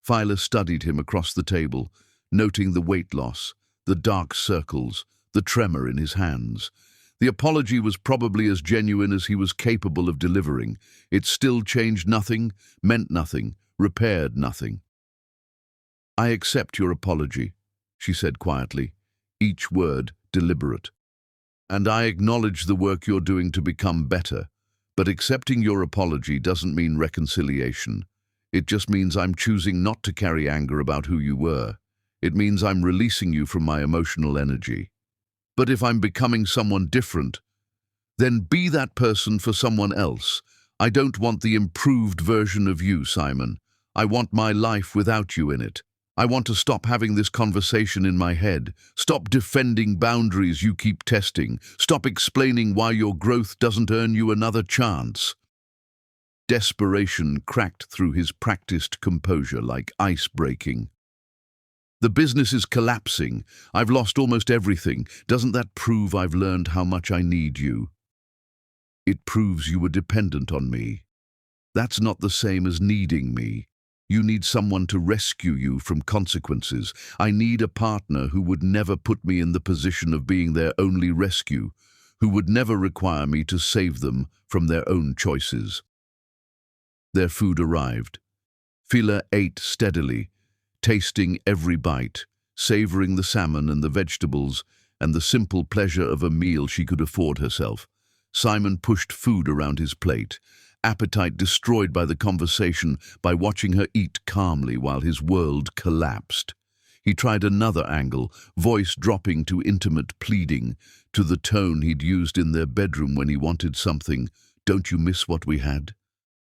Fila studied him across the table, noting the weight loss, the dark circles, the tremor in his hands. The apology was probably as genuine as he was capable of delivering. It still changed nothing, meant nothing, repaired nothing. "I accept your apology," she said quietly, each word deliberate. "And I acknowledge the work you're doing to become better. But accepting your apology doesn't mean reconciliation. It just means I'm choosing not to carry anger about who you were. It means I'm releasing you from my emotional energy. But if I'm becoming someone different, then be that person for someone else. I don't want the improved version of you, Simon. I want my life without you in it. I want to stop having this conversation in my head. Stop defending boundaries you keep testing. Stop explaining why your growth doesn't earn you another chance." Desperation cracked through his practiced composure like ice breaking. "The business is collapsing. I've lost almost everything. Doesn't that prove I've learned how much I need you?" "It proves you were dependent on me. That's not the same as needing me. You need someone to rescue you from consequences. I need a partner who would never put me in the position of being their only rescue, who would never require me to save them from their own choices." Their food arrived. Fila ate steadily, tasting every bite, savoring the salmon and the vegetables and the simple pleasure of a meal she could afford herself. Simon pushed food around his plate, appetite destroyed by the conversation, by watching her eat calmly while his world collapsed. He tried another angle, voice dropping to intimate pleading, to the tone he'd used in their bedroom when he wanted something. "Don't you miss what we had?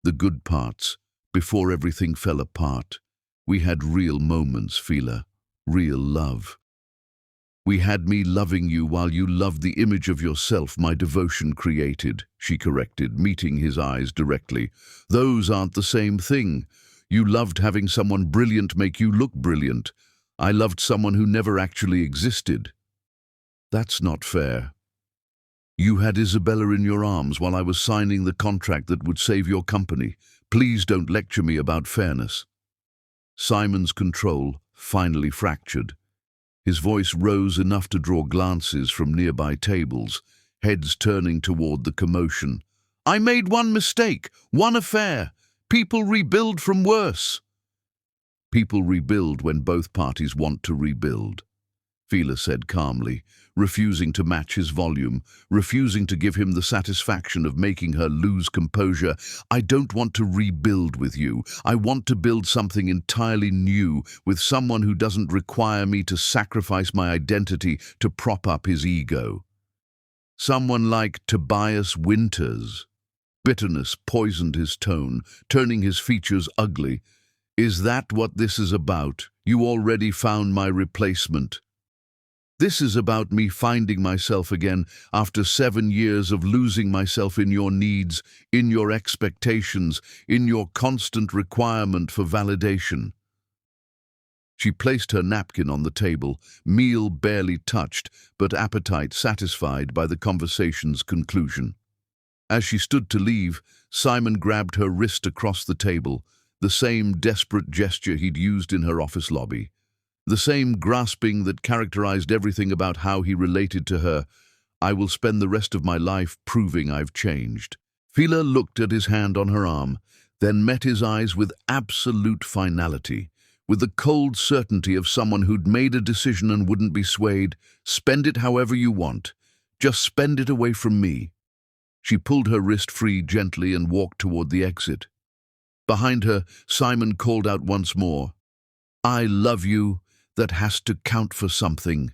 The good parts, before everything fell apart. We had real moments, Fila, real love. We had me loving you while you loved the image of yourself my devotion created," she corrected, meeting his eyes directly. "Those aren't the same thing. You loved having someone brilliant make you look brilliant. I loved someone who never actually existed." "That's not fair. You had Isabella in your arms while I was signing the contract that would save your company. Please don't lecture me about fairness." Simon's control finally fractured. His voice rose enough to draw glances from nearby tables, heads turning toward the commotion. "I made one mistake, one affair. People rebuild from worse." People rebuild when both parties want to rebuild, Fila said calmly, refusing to match his volume, refusing to give him the satisfaction of making her lose composure. I don't want to rebuild with you. I want to build something entirely new with someone who doesn't require me to sacrifice my identity to prop up his ego. Someone like Tobias Winters. Bitterness poisoned his tone, turning his features ugly. Is that what this is about? You already found my replacement. This is about me finding myself again after 7 years of losing myself in your needs, in your expectations, in your constant requirement for validation. She placed her napkin on the table, meal barely touched, but appetite satisfied by the conversation's conclusion. As she stood to leave, Simon grabbed her wrist across the table, the same desperate gesture he'd used in her office lobby. The same grasping that characterized everything about how he related to her. I will spend the rest of my life proving I've changed. Fila looked at his hand on her arm, then met his eyes with absolute finality, with the cold certainty of someone who'd made a decision and wouldn't be swayed. Spend it however you want. Just spend it away from me. She pulled her wrist free gently and walked toward the exit. Behind her, Simon called out once more, I love you. That has to count for something.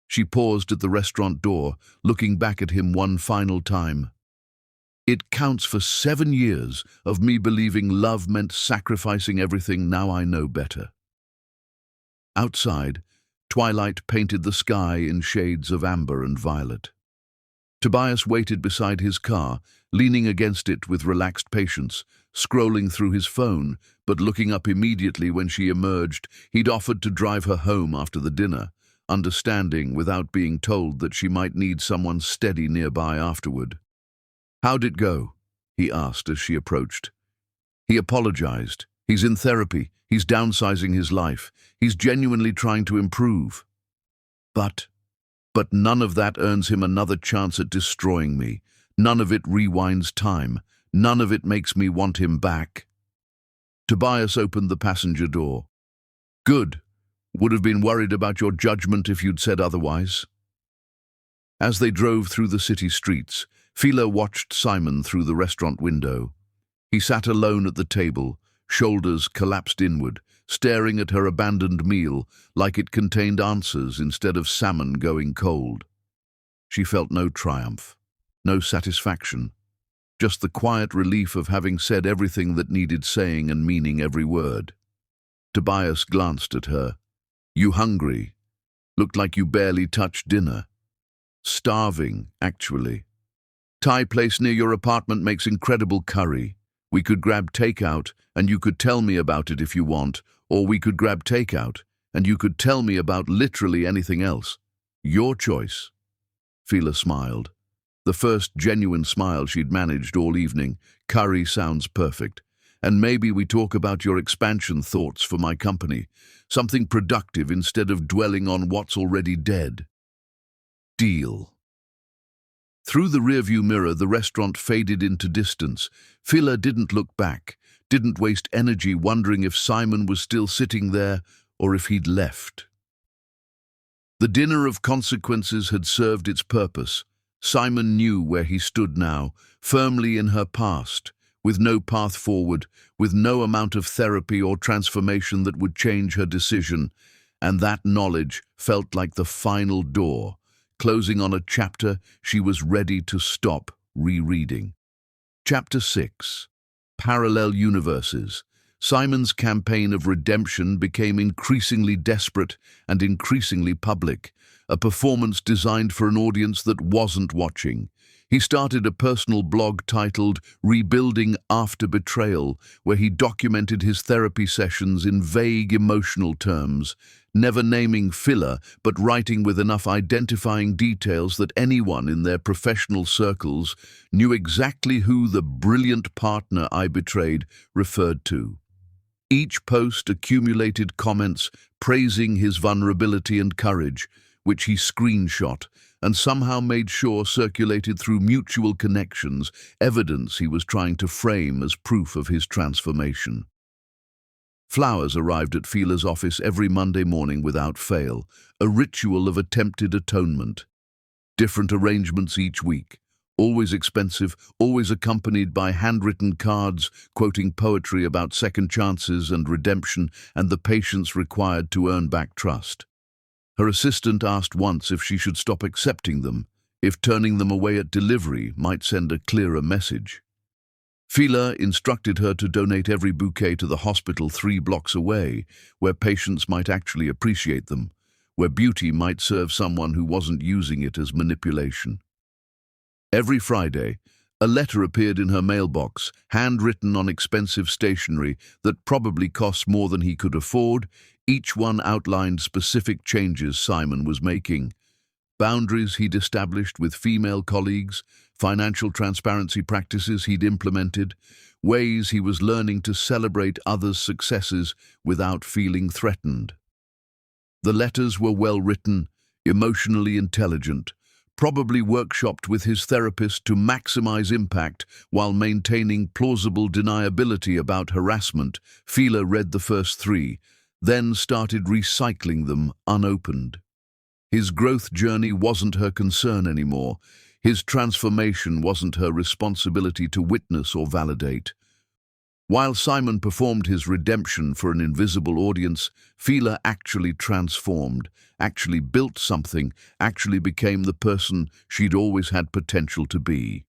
She paused at the restaurant door, looking back at him one final time. It counts for 7 years of me believing love meant sacrificing everything. Now I know better. Outside, twilight painted the sky in shades of amber and violet. Tobias waited beside his car, leaning against it with relaxed patience, scrolling through his phone, but looking up immediately when she emerged. He'd offered to drive her home after the dinner, understanding without being told that she might need someone steady nearby afterward. How'd it go? He asked as she approached. He apologized. He's in therapy. He's downsizing his life. He's genuinely trying to improve. But none of that earns him another chance at destroying me. None of it rewinds time. None of it makes me want him back. Tobias opened the passenger door. Good. Would have been worried about your judgment if you'd said otherwise. As they drove through the city streets, Fila watched Simon through the restaurant window. He sat alone at the table, shoulders collapsed inward, staring at her abandoned meal like it contained answers instead of salmon going cold. She felt no triumph, no satisfaction, just the quiet relief of having said everything that needed saying and meaning every word. Tobias glanced at her. You hungry? Looked like you barely touched dinner. Starving, actually. Thai place near your apartment makes incredible curry. We could grab takeout, and you could tell me about it if you want, or we could grab takeout, and you could tell me about literally anything else. Your choice. Fila smiled. The first genuine smile she'd managed all evening. Curry sounds perfect. And maybe we talk about your expansion thoughts for my company. Something productive instead of dwelling on what's already dead. Deal. Through the rearview mirror, the restaurant faded into distance. Fila didn't look back, didn't waste energy wondering if Simon was still sitting there or if he'd left. The dinner of consequences had served its purpose. Simon knew where he stood now, firmly in her past, with no path forward, with no amount of therapy or transformation that would change her decision, and that knowledge felt like the final door, closing on a chapter she was ready to stop rereading. Chapter 6. Parallel Universes. Simon's campaign of redemption became increasingly desperate and increasingly public, a performance designed for an audience that wasn't watching. He started a personal blog titled Rebuilding After Betrayal, where he documented his therapy sessions in vague emotional terms, never naming Fila, but writing with enough identifying details that anyone in their professional circles knew exactly who the brilliant partner I betrayed referred to. Each post accumulated comments praising his vulnerability and courage, which he screenshot and somehow made sure circulated through mutual connections, evidence he was trying to frame as proof of his transformation. Flowers arrived at Fila's office every Monday morning without fail, a ritual of attempted atonement. Different arrangements each week, always expensive, always accompanied by handwritten cards quoting poetry about second chances and redemption and the patience required to earn back trust. Her assistant asked once if she should stop accepting them, if turning them away at delivery might send a clearer message. Fila instructed her to donate every bouquet to the hospital 3 blocks away, where patients might actually appreciate them, where beauty might serve someone who wasn't using it as manipulation. Every Friday, a letter appeared in her mailbox, handwritten on expensive stationery that probably cost more than he could afford. Each one outlined specific changes Simon was making. Boundaries he'd established with female colleagues, financial transparency practices he'd implemented, ways he was learning to celebrate others' successes without feeling threatened. The letters were well written, emotionally intelligent, probably workshopped with his therapist to maximize impact while maintaining plausible deniability about harassment. Fila read the first 3, then started recycling them unopened. His growth journey wasn't her concern anymore. His transformation wasn't her responsibility to witness or validate. While Simon performed his redemption for an invisible audience, Fila actually transformed, actually built something, actually became the person she'd always had potential to be.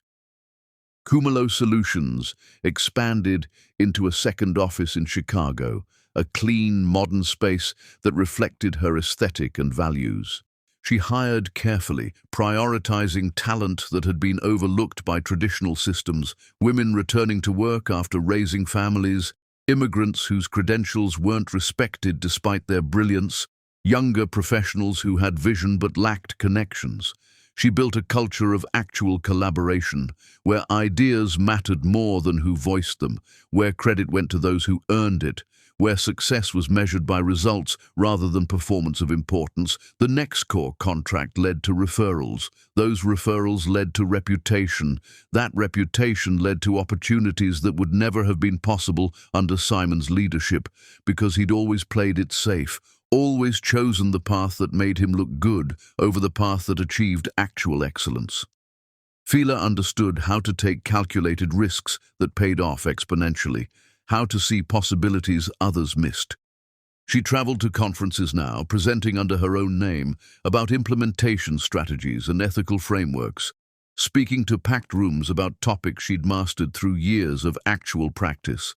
Cumulo Solutions expanded into a second office in Chicago, a clean, modern space that reflected her aesthetic and values. She hired carefully, prioritizing talent that had been overlooked by traditional systems, women returning to work after raising families, immigrants whose credentials weren't respected despite their brilliance, younger professionals who had vision but lacked connections. She built a culture of actual collaboration, where ideas mattered more than who voiced them, where credit went to those who earned it, where success was measured by results rather than performance of importance. The next core contract led to referrals. Those referrals led to reputation. That reputation led to opportunities that would never have been possible under Simon's leadership, because he'd always played it safe, always chosen the path that made him look good over the path that achieved actual excellence. Fila understood how to take calculated risks that paid off exponentially, how to see possibilities others missed. She traveled to conferences now, presenting under her own name, about implementation strategies and ethical frameworks, speaking to packed rooms about topics she'd mastered through years of actual practice.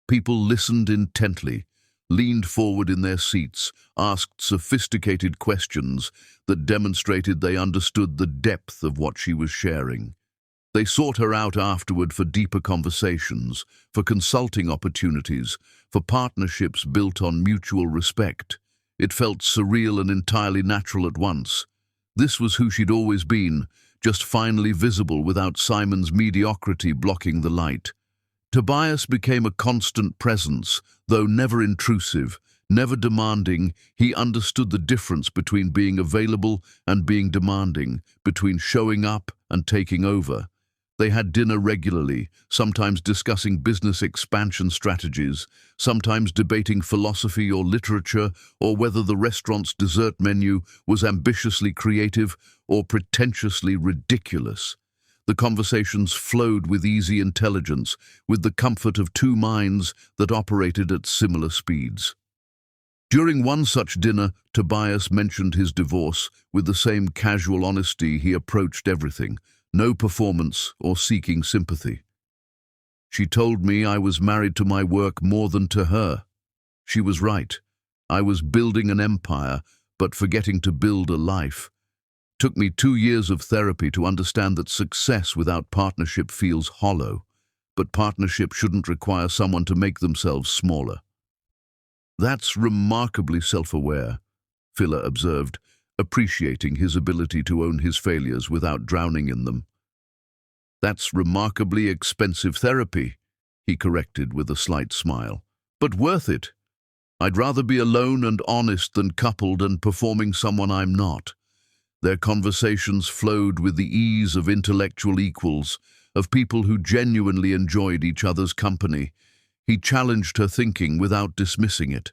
People listened intently, leaned forward in their seats, asked sophisticated questions that demonstrated they understood the depth of what she was sharing. They sought her out afterward for deeper conversations, for consulting opportunities, for partnerships built on mutual respect. It felt surreal and entirely natural at once. This was who she'd always been, just finally visible without Simon's mediocrity blocking the light. Tobias became a constant presence, though never intrusive, never demanding. He understood the difference between being available and being demanding, between showing up and taking over. They had dinner regularly, sometimes discussing business expansion strategies, sometimes debating philosophy or literature, or whether the restaurant's dessert menu was ambitiously creative or pretentiously ridiculous. The conversations flowed with easy intelligence, with the comfort of 2 minds that operated at similar speeds. During one such dinner, Tobias mentioned his divorce with the same casual honesty he approached everything. No performance or seeking sympathy. She told me I was married to my work more than to her. She was right. I was building an empire, but forgetting to build a life. Took me 2 years of therapy to understand that success without partnership feels hollow, but partnership shouldn't require someone to make themselves smaller. That's remarkably self-aware, Fila observed, appreciating his ability to own his failures without drowning in them. That's remarkably expensive therapy, he corrected with a slight smile. But worth it. I'd rather be alone and honest than coupled and performing someone I'm not. Their conversations flowed with the ease of intellectual equals, of people who genuinely enjoyed each other's company. He challenged her thinking without dismissing it,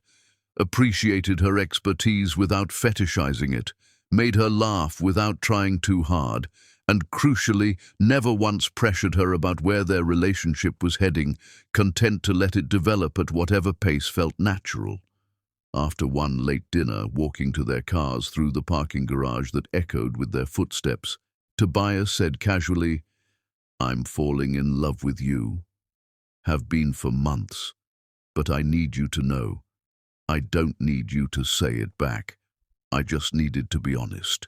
appreciated her expertise without fetishizing it, made her laugh without trying too hard, and crucially, never once pressured her about where their relationship was heading, content to let it develop at whatever pace felt natural. After one late dinner, walking to their cars through the parking garage that echoed with their footsteps, Tobias said casually, "I'm falling in love with you. Have been for months. But I need you to know. I don't need you to say it back. I just needed to be honest."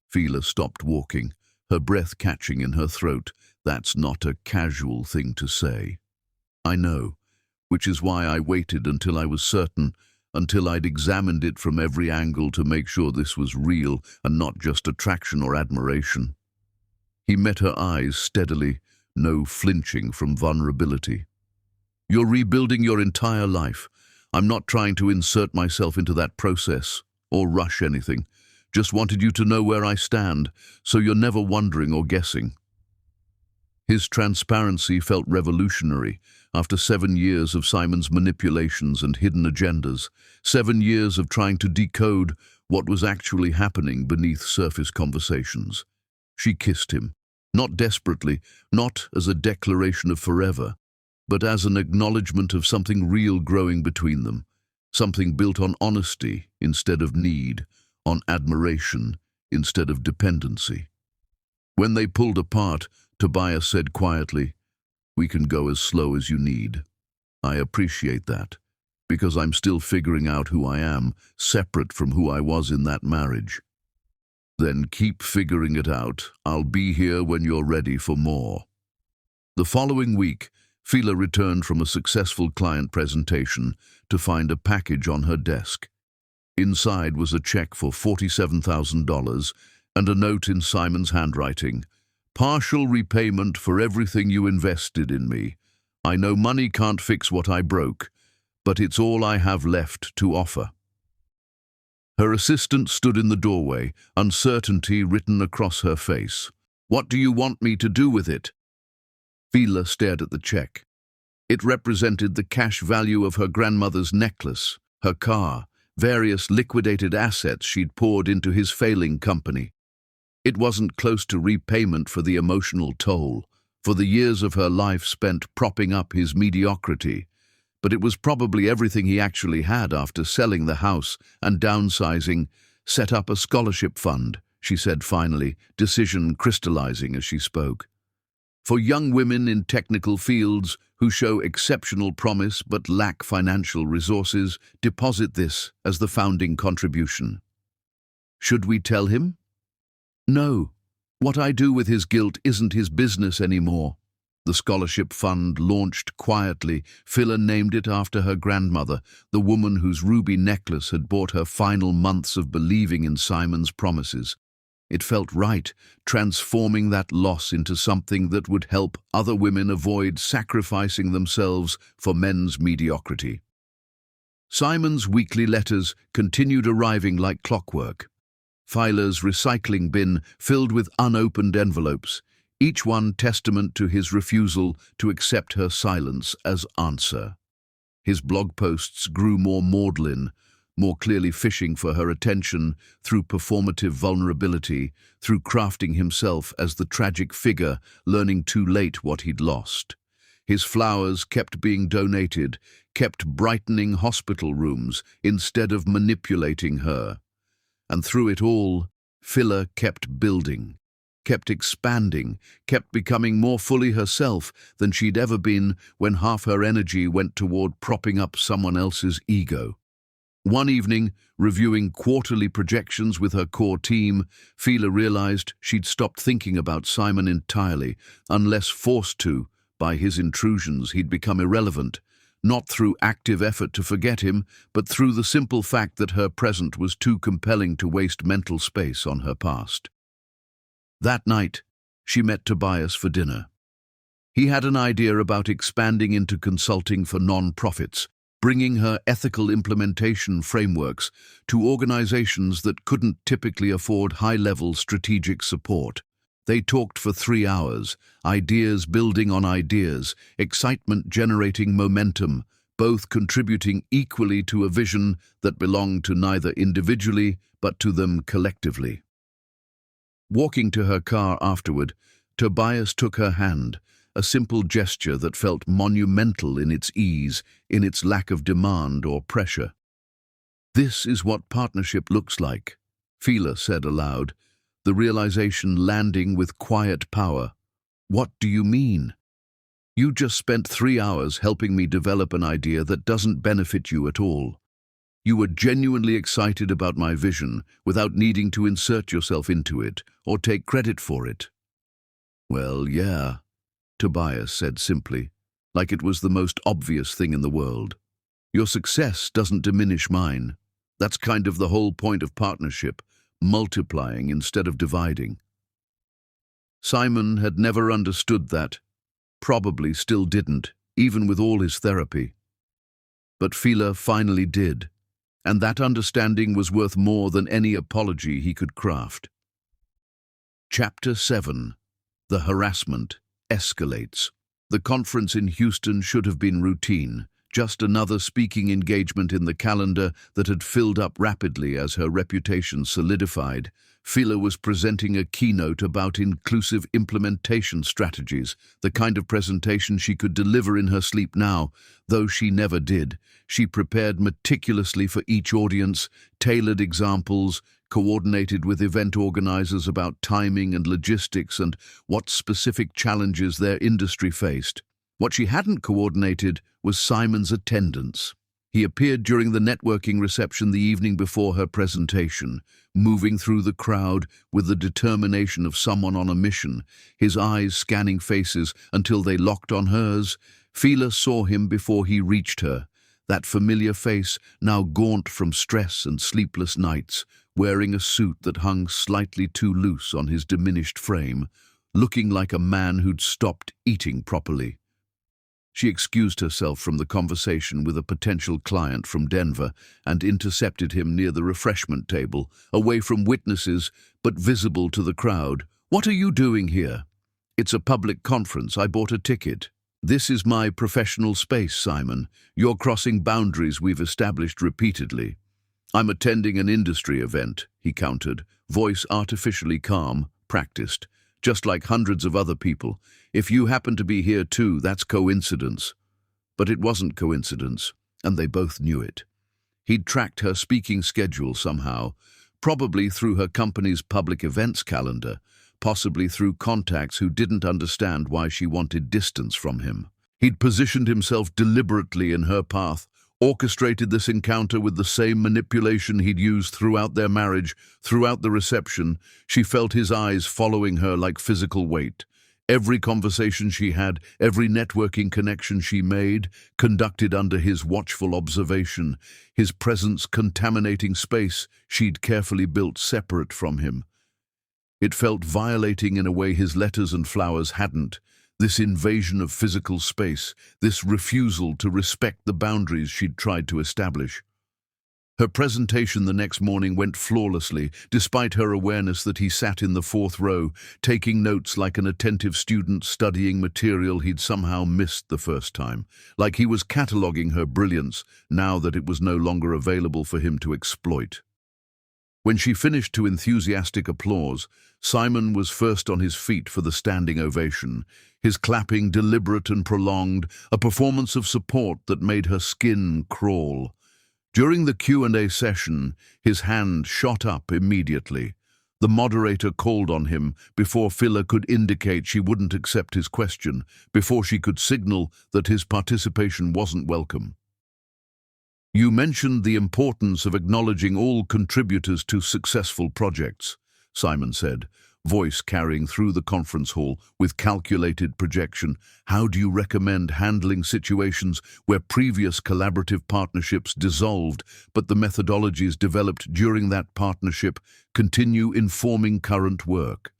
Fila stopped walking, her breath catching in her throat. That's not a casual thing to say. I know, which is why I waited until I was certain, until I'd examined it from every angle to make sure this was real and not just attraction or admiration. He met her eyes steadily, no flinching from vulnerability. "You're rebuilding your entire life. I'm not trying to insert myself into that process or rush anything. Just wanted you to know where I stand, so you're never wondering or guessing." His transparency felt revolutionary after 7 years of Simon's manipulations and hidden agendas, 7 years of trying to decode what was actually happening beneath surface conversations. She kissed him, not desperately, not as a declaration of forever, but as an acknowledgement of something real growing between them, something built on honesty instead of need, on admiration instead of dependency. When they pulled apart, Tobias said quietly, "We can go as slow as you need. I appreciate that, because I'm still figuring out who I am, separate from who I was in that marriage." "Then keep figuring it out. I'll be here when you're ready for more." The following week, Fila returned from a successful client presentation to find a package on her desk. Inside was a check for $47,000 and a note in Simon's handwriting. "Partial repayment for everything you invested in me. I know money can't fix what I broke, but it's all I have left to offer." Her assistant stood in the doorway, uncertainty written across her face. "What do you want me to do with it?" Fila stared at the check. It represented the cash value of her grandmother's necklace, her car, various liquidated assets she'd poured into his failing company. It wasn't close to repayment for the emotional toll, for the years of her life spent propping up his mediocrity, but it was probably everything he actually had after selling the house and downsizing. "Set up a scholarship fund," she said finally, decision crystallizing as she spoke. "For young women in technical fields who show exceptional promise but lack financial resources, deposit this as the founding contribution." Should we tell him? No. What I do with his guilt isn't his business anymore. The scholarship fund launched quietly. Fila named it after her grandmother, the woman whose ruby necklace had bought her final months of believing in Simon's promises. It felt right, transforming that loss into something that would help other women avoid sacrificing themselves for men's mediocrity. Simon's weekly letters continued arriving like clockwork. Fila's recycling bin filled with unopened envelopes, each one testament to his refusal to accept her silence as answer. His blog posts grew more maudlin, more clearly fishing for her attention through performative vulnerability, through crafting himself as the tragic figure, learning too late what he'd lost. His flowers kept being donated, kept brightening hospital rooms instead of manipulating her. And through it all, Fila kept building, kept expanding, kept becoming more fully herself than she'd ever been when half her energy went toward propping up someone else's ego. One evening, reviewing quarterly projections with her core team, Fila realized she'd stopped thinking about Simon entirely. Unless forced to, by his intrusions, he'd become irrelevant. Not through active effort to forget him, but through the simple fact that her present was too compelling to waste mental space on her past. That night, she met Tobias for dinner. He had an idea about expanding into consulting for non-profits, bringing her ethical implementation frameworks to organizations that couldn't typically afford high-level strategic support. They talked for 3 hours, ideas building on ideas, excitement generating momentum, both contributing equally to a vision that belonged to neither individually but to them collectively. Walking to her car afterward, Tobias took her hand, a simple gesture that felt monumental in its ease, in its lack of demand or pressure. "This is what partnership looks like," Fila said aloud, the realization landing with quiet power. "What do you mean?" "You just spent 3 hours helping me develop an idea that doesn't benefit you at all. You were genuinely excited about my vision without needing to insert yourself into it or take credit for it." "Well, yeah," Tobias said simply, like it was the most obvious thing in the world. "Your success doesn't diminish mine. That's kind of the whole point of partnership, multiplying instead of dividing." Simon had never understood that, probably still didn't, even with all his therapy. But Fila finally did, and that understanding was worth more than any apology he could craft. Chapter 7. The harassment escalates. The conference in Houston should have been routine, just another speaking engagement in the calendar that had filled up rapidly as her reputation solidified. Fila was presenting a keynote about inclusive implementation strategies, the kind of presentation she could deliver in her sleep now, though she never did. She prepared meticulously for each audience, tailored examples, coordinated with event organizers about timing and logistics and what specific challenges their industry faced. What she hadn't coordinated was Simon's attendance. He appeared during the networking reception the evening before her presentation, moving through the crowd with the determination of someone on a mission, his eyes scanning faces until they locked on hers. Fila saw him before he reached her, that familiar face now gaunt from stress and sleepless nights, wearing a suit that hung slightly too loose on his diminished frame, looking like a man who'd stopped eating properly. She excused herself from the conversation with a potential client from Denver and intercepted him near the refreshment table, away from witnesses but visible to the crowd. "What are you doing here?" "It's a public conference. I bought a ticket." "This is my professional space, Simon. You're crossing boundaries we've established repeatedly." "I'm attending an industry event," he countered, voice artificially calm, practiced. "Just like hundreds of other people. If you happen to be here too, that's coincidence." But it wasn't coincidence, and they both knew it. He'd tracked her speaking schedule somehow, probably through her company's public events calendar, possibly through contacts who didn't understand why she wanted distance from him. He'd positioned himself deliberately in her path, orchestrated this encounter with the same manipulation he'd used throughout their marriage, throughout the reception. She felt his eyes following her like physical weight. Every conversation she had, every networking connection she made, conducted under his watchful observation, his presence contaminating space she'd carefully built separate from him. It felt violating in a way his letters and flowers hadn't. This invasion of physical space, this refusal to respect the boundaries she'd tried to establish. Her presentation the next morning went flawlessly, despite her awareness that he sat in the 4th row, taking notes like an attentive student studying material he'd somehow missed the first time, like he was cataloguing her brilliance now that it was no longer available for him to exploit. When she finished to enthusiastic applause, Simon was first on his feet for the standing ovation, his clapping deliberate and prolonged, a performance of support that made her skin crawl. During the Q&A session, his hand shot up immediately. The moderator called on him before Fila could indicate she wouldn't accept his question, before she could signal that his participation wasn't welcome. "You mentioned the importance of acknowledging all contributors to successful projects," Simon said, voice carrying through the conference hall with calculated projection. "How do you recommend handling situations where previous collaborative partnerships dissolved, but the methodologies developed during that partnership continue informing current work?"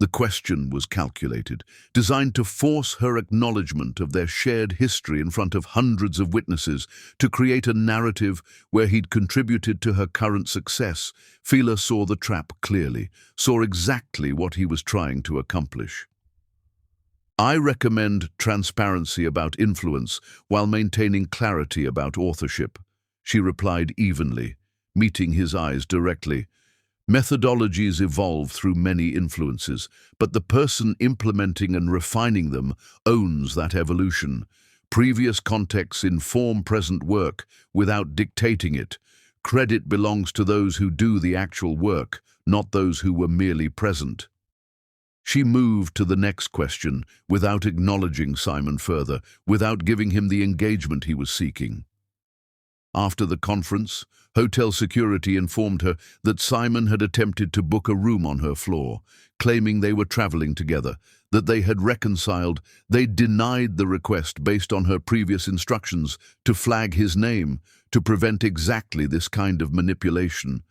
The question was calculated, designed to force her acknowledgement of their shared history in front of hundreds of witnesses, to create a narrative where he'd contributed to her current success. Fila saw the trap clearly, saw exactly what he was trying to accomplish. I recommend transparency about influence while maintaining clarity about authorship, she replied evenly, meeting his eyes directly. Methodologies evolve through many influences, but the person implementing and refining them owns that evolution. Previous contexts inform present work without dictating it. Credit belongs to those who do the actual work, not those who were merely present. She moved to the next question without acknowledging Simon further, without giving him the engagement he was seeking. After the conference, hotel security informed her that Simon had attempted to book a room on her floor, claiming they were traveling together, that they had reconciled. They denied the request based on her previous instructions to flag his name, to prevent exactly this kind of manipulation.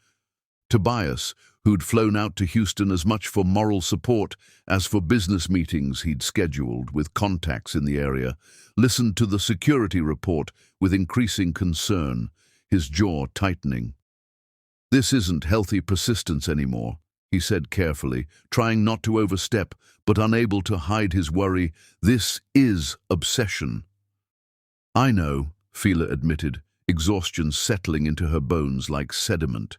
Tobias, who'd flown out to Houston as much for moral support as for business meetings he'd scheduled with contacts in the area, listened to the security report with increasing concern, his jaw tightening. "This isn't healthy persistence anymore," he said carefully, trying not to overstep, but unable to hide his worry. "This is obsession." "I know," Fila admitted, exhaustion settling into her bones like sediment.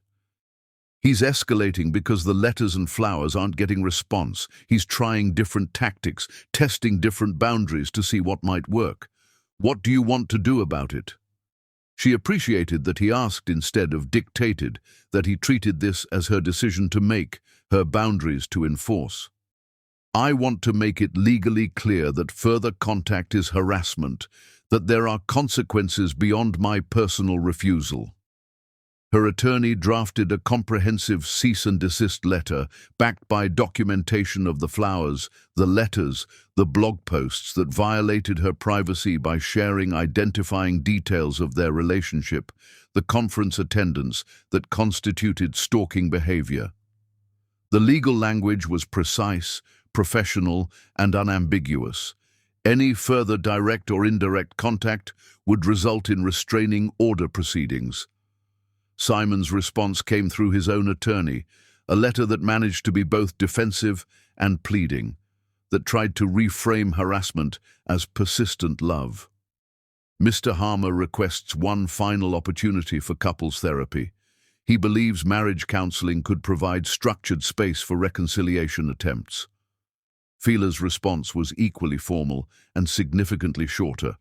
"He's escalating because the letters and flowers aren't getting response. He's trying different tactics, testing different boundaries to see what might work. What do you want to do about it?" She appreciated that he asked instead of dictated, that he treated this as her decision to make, her boundaries to enforce. "I want to make it legally clear that further contact is harassment, that there are consequences beyond my personal refusal." Her attorney drafted a comprehensive cease and desist letter, backed by documentation of the flowers, the letters, the blog posts that violated her privacy by sharing identifying details of their relationship, the conference attendance that constituted stalking behavior. The legal language was precise, professional, and unambiguous. Any further direct or indirect contact would result in restraining order proceedings. Simon's response came through his own attorney, a letter that managed to be both defensive and pleading, that tried to reframe harassment as persistent love. "Mr. Harmer requests one final opportunity for couples therapy. He believes marriage counseling could provide structured space for reconciliation attempts." Fila's response was equally formal and significantly shorter.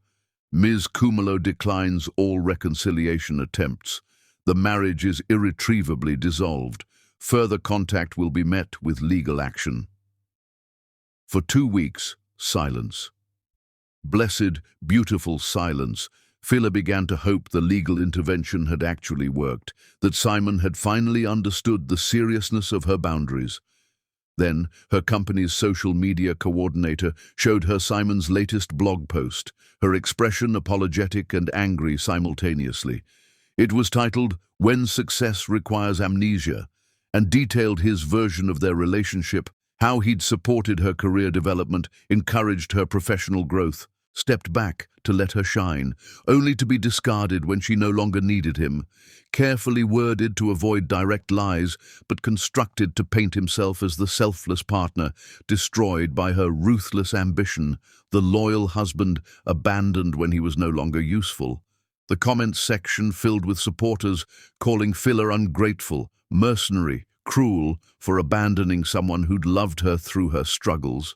"Ms. Kumalo declines all reconciliation attempts. The marriage is irretrievably dissolved. Further contact will be met with legal action." For 2 weeks, silence. Blessed, beautiful silence. Fila began to hope the legal intervention had actually worked, that Simon had finally understood the seriousness of her boundaries. Then, her company's social media coordinator showed her Simon's latest blog post, her expression apologetic and angry simultaneously. It was titled, "When Success Requires Amnesia," and detailed his version of their relationship, how he'd supported her career development, encouraged her professional growth, stepped back to let her shine, only to be discarded when she no longer needed him, carefully worded to avoid direct lies, but constructed to paint himself as the selfless partner, destroyed by her ruthless ambition, the loyal husband abandoned when he was no longer useful. The comments section filled with supporters calling Fila ungrateful, mercenary, cruel for abandoning someone who'd loved her through her struggles.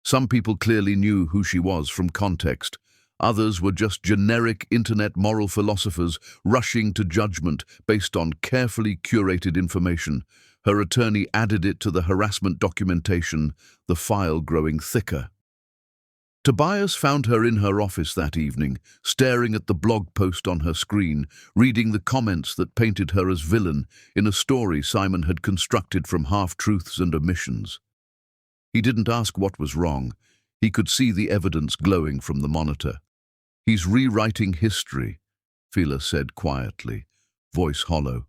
Some people clearly knew who she was from context. Others were just generic internet moral philosophers rushing to judgment based on carefully curated information. Her attorney added it to the harassment documentation, the file growing thicker. Tobias found her in her office that evening, staring at the blog post on her screen, reading the comments that painted her as villain in a story Simon had constructed from half-truths and omissions. He didn't ask what was wrong. He could see the evidence glowing from the monitor. "He's rewriting history," Fila said quietly, voice hollow.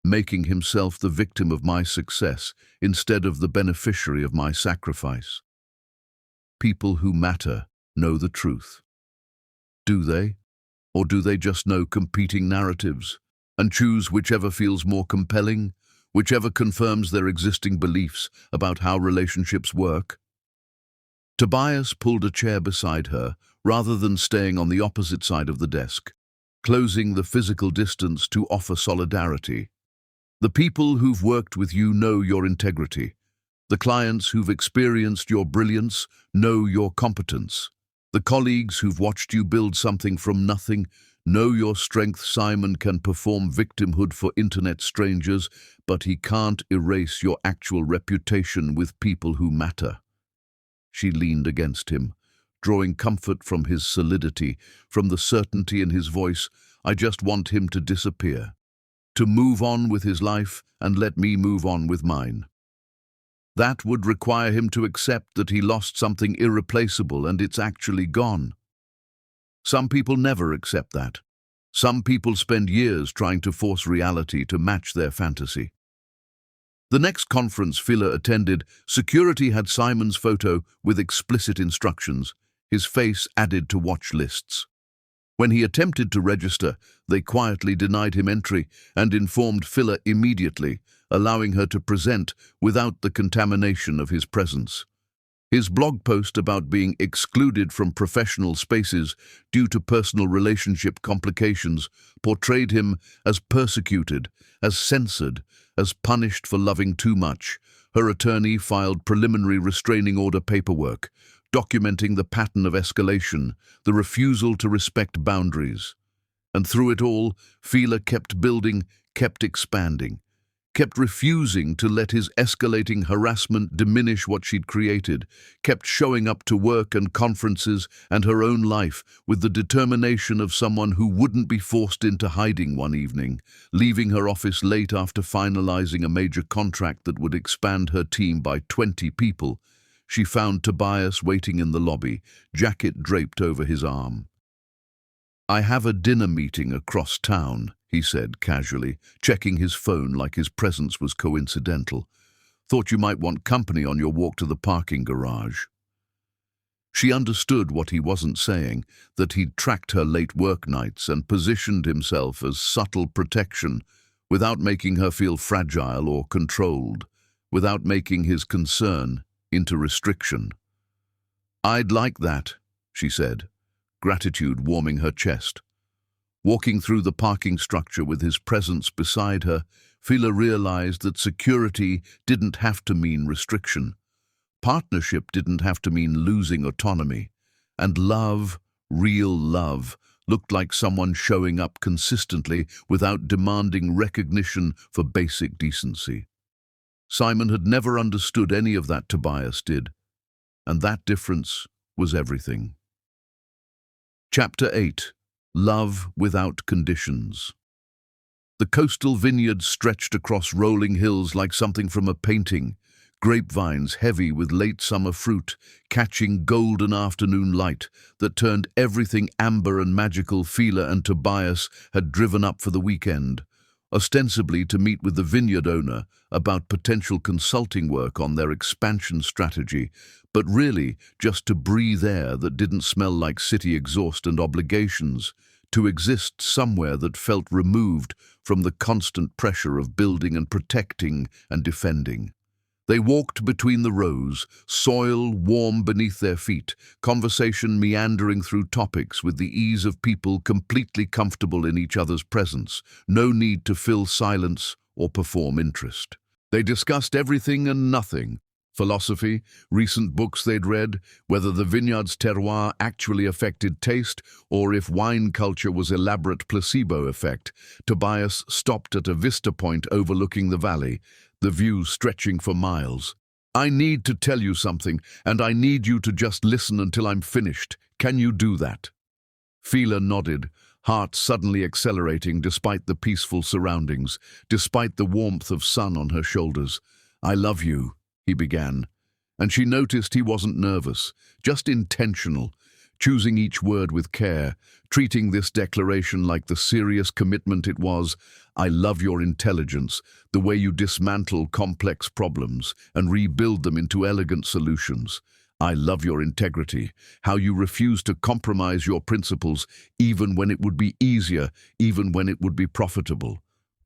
making himself the victim of my success instead of the beneficiary of my sacrifice. People who matter know the truth. Do they? Or do they just know competing narratives and choose whichever feels more compelling, whichever confirms their existing beliefs about how relationships work? Tobias pulled a chair beside her rather than staying on the opposite side of the desk, closing the physical distance to offer solidarity. The people who've worked with you know your integrity. The clients who've experienced your brilliance know your competence. The colleagues who've watched you build something from nothing know your strength. Simon can perform victimhood for internet strangers, but he can't erase your actual reputation with people who matter. She leaned against him, drawing comfort from his solidity, from the certainty in his voice. I just want him to disappear, to move on with his life and let me move on with mine. That would require him to accept that he lost something irreplaceable and it's actually gone. Some people never accept that. Some people spend years trying to force reality to match their fantasy. The next conference Phila attended, security had Simon's photo with explicit instructions, his face added to watch lists. When he attempted to register, they quietly denied him entry and informed Phila immediately, allowing her to present without the contamination of his presence. His blog post about being excluded from professional spaces due to personal relationship complications portrayed him as persecuted, as censored, as punished for loving too much. Her attorney filed preliminary restraining order paperwork, documenting the pattern of escalation, the refusal to respect boundaries. And through it all, Phila kept building, kept expanding, kept refusing to let his escalating harassment diminish what she'd created, kept showing up to work and conferences and her own life with the determination of someone who wouldn't be forced into hiding one evening, leaving her office late after finalizing a major contract that would expand her team by 20 people. She found Tobias waiting in the lobby, jacket draped over his arm. I have a dinner meeting across town, he said casually, checking his phone like his presence was coincidental. Thought you might want company on your walk to the parking garage. She understood what he wasn't saying, that he'd tracked her late work nights and positioned himself as subtle protection, without making her feel fragile or controlled, without making his concern into restriction. I'd like that, she said, gratitude warming her chest. Walking through the parking structure with his presence beside her, Phila realized that security didn't have to mean restriction. Partnership didn't have to mean losing autonomy. And love, real love, looked like someone showing up consistently without demanding recognition for basic decency. Simon had never understood any of that Tobias did, and that difference was everything. Chapter 8. Love Without Conditions. The coastal vineyard stretched across rolling hills like something from a painting, grapevines heavy with late summer fruit, catching golden afternoon light that turned everything amber and magical. Phila and Tobias had driven up for the weekend, ostensibly to meet with the vineyard owner about potential consulting work on their expansion strategy, but really just to breathe air that didn't smell like city exhaust and obligations, to exist somewhere that felt removed from the constant pressure of building and protecting and defending. They walked between the rows, soil warm beneath their feet, conversation meandering through topics with the ease of people completely comfortable in each other's presence, no need to fill silence or perform interest. They discussed everything and nothing. Philosophy, recent books they'd read, whether the vineyard's terroir actually affected taste or if wine culture was elaborate placebo effect. Tobias stopped at a vista point overlooking the valley, the view stretching for miles. I need to tell you something, and I need you to just listen until I'm finished. Can you do that? Phila nodded, heart suddenly accelerating despite the peaceful surroundings, despite the warmth of sun on her shoulders. I love you, he began, and she noticed he wasn't nervous, just intentional, choosing each word with care, treating this declaration like the serious commitment it was. I love your intelligence, the way you dismantle complex problems and rebuild them into elegant solutions. I love your integrity, how you refuse to compromise your principles even when it would be easier, even when it would be profitable.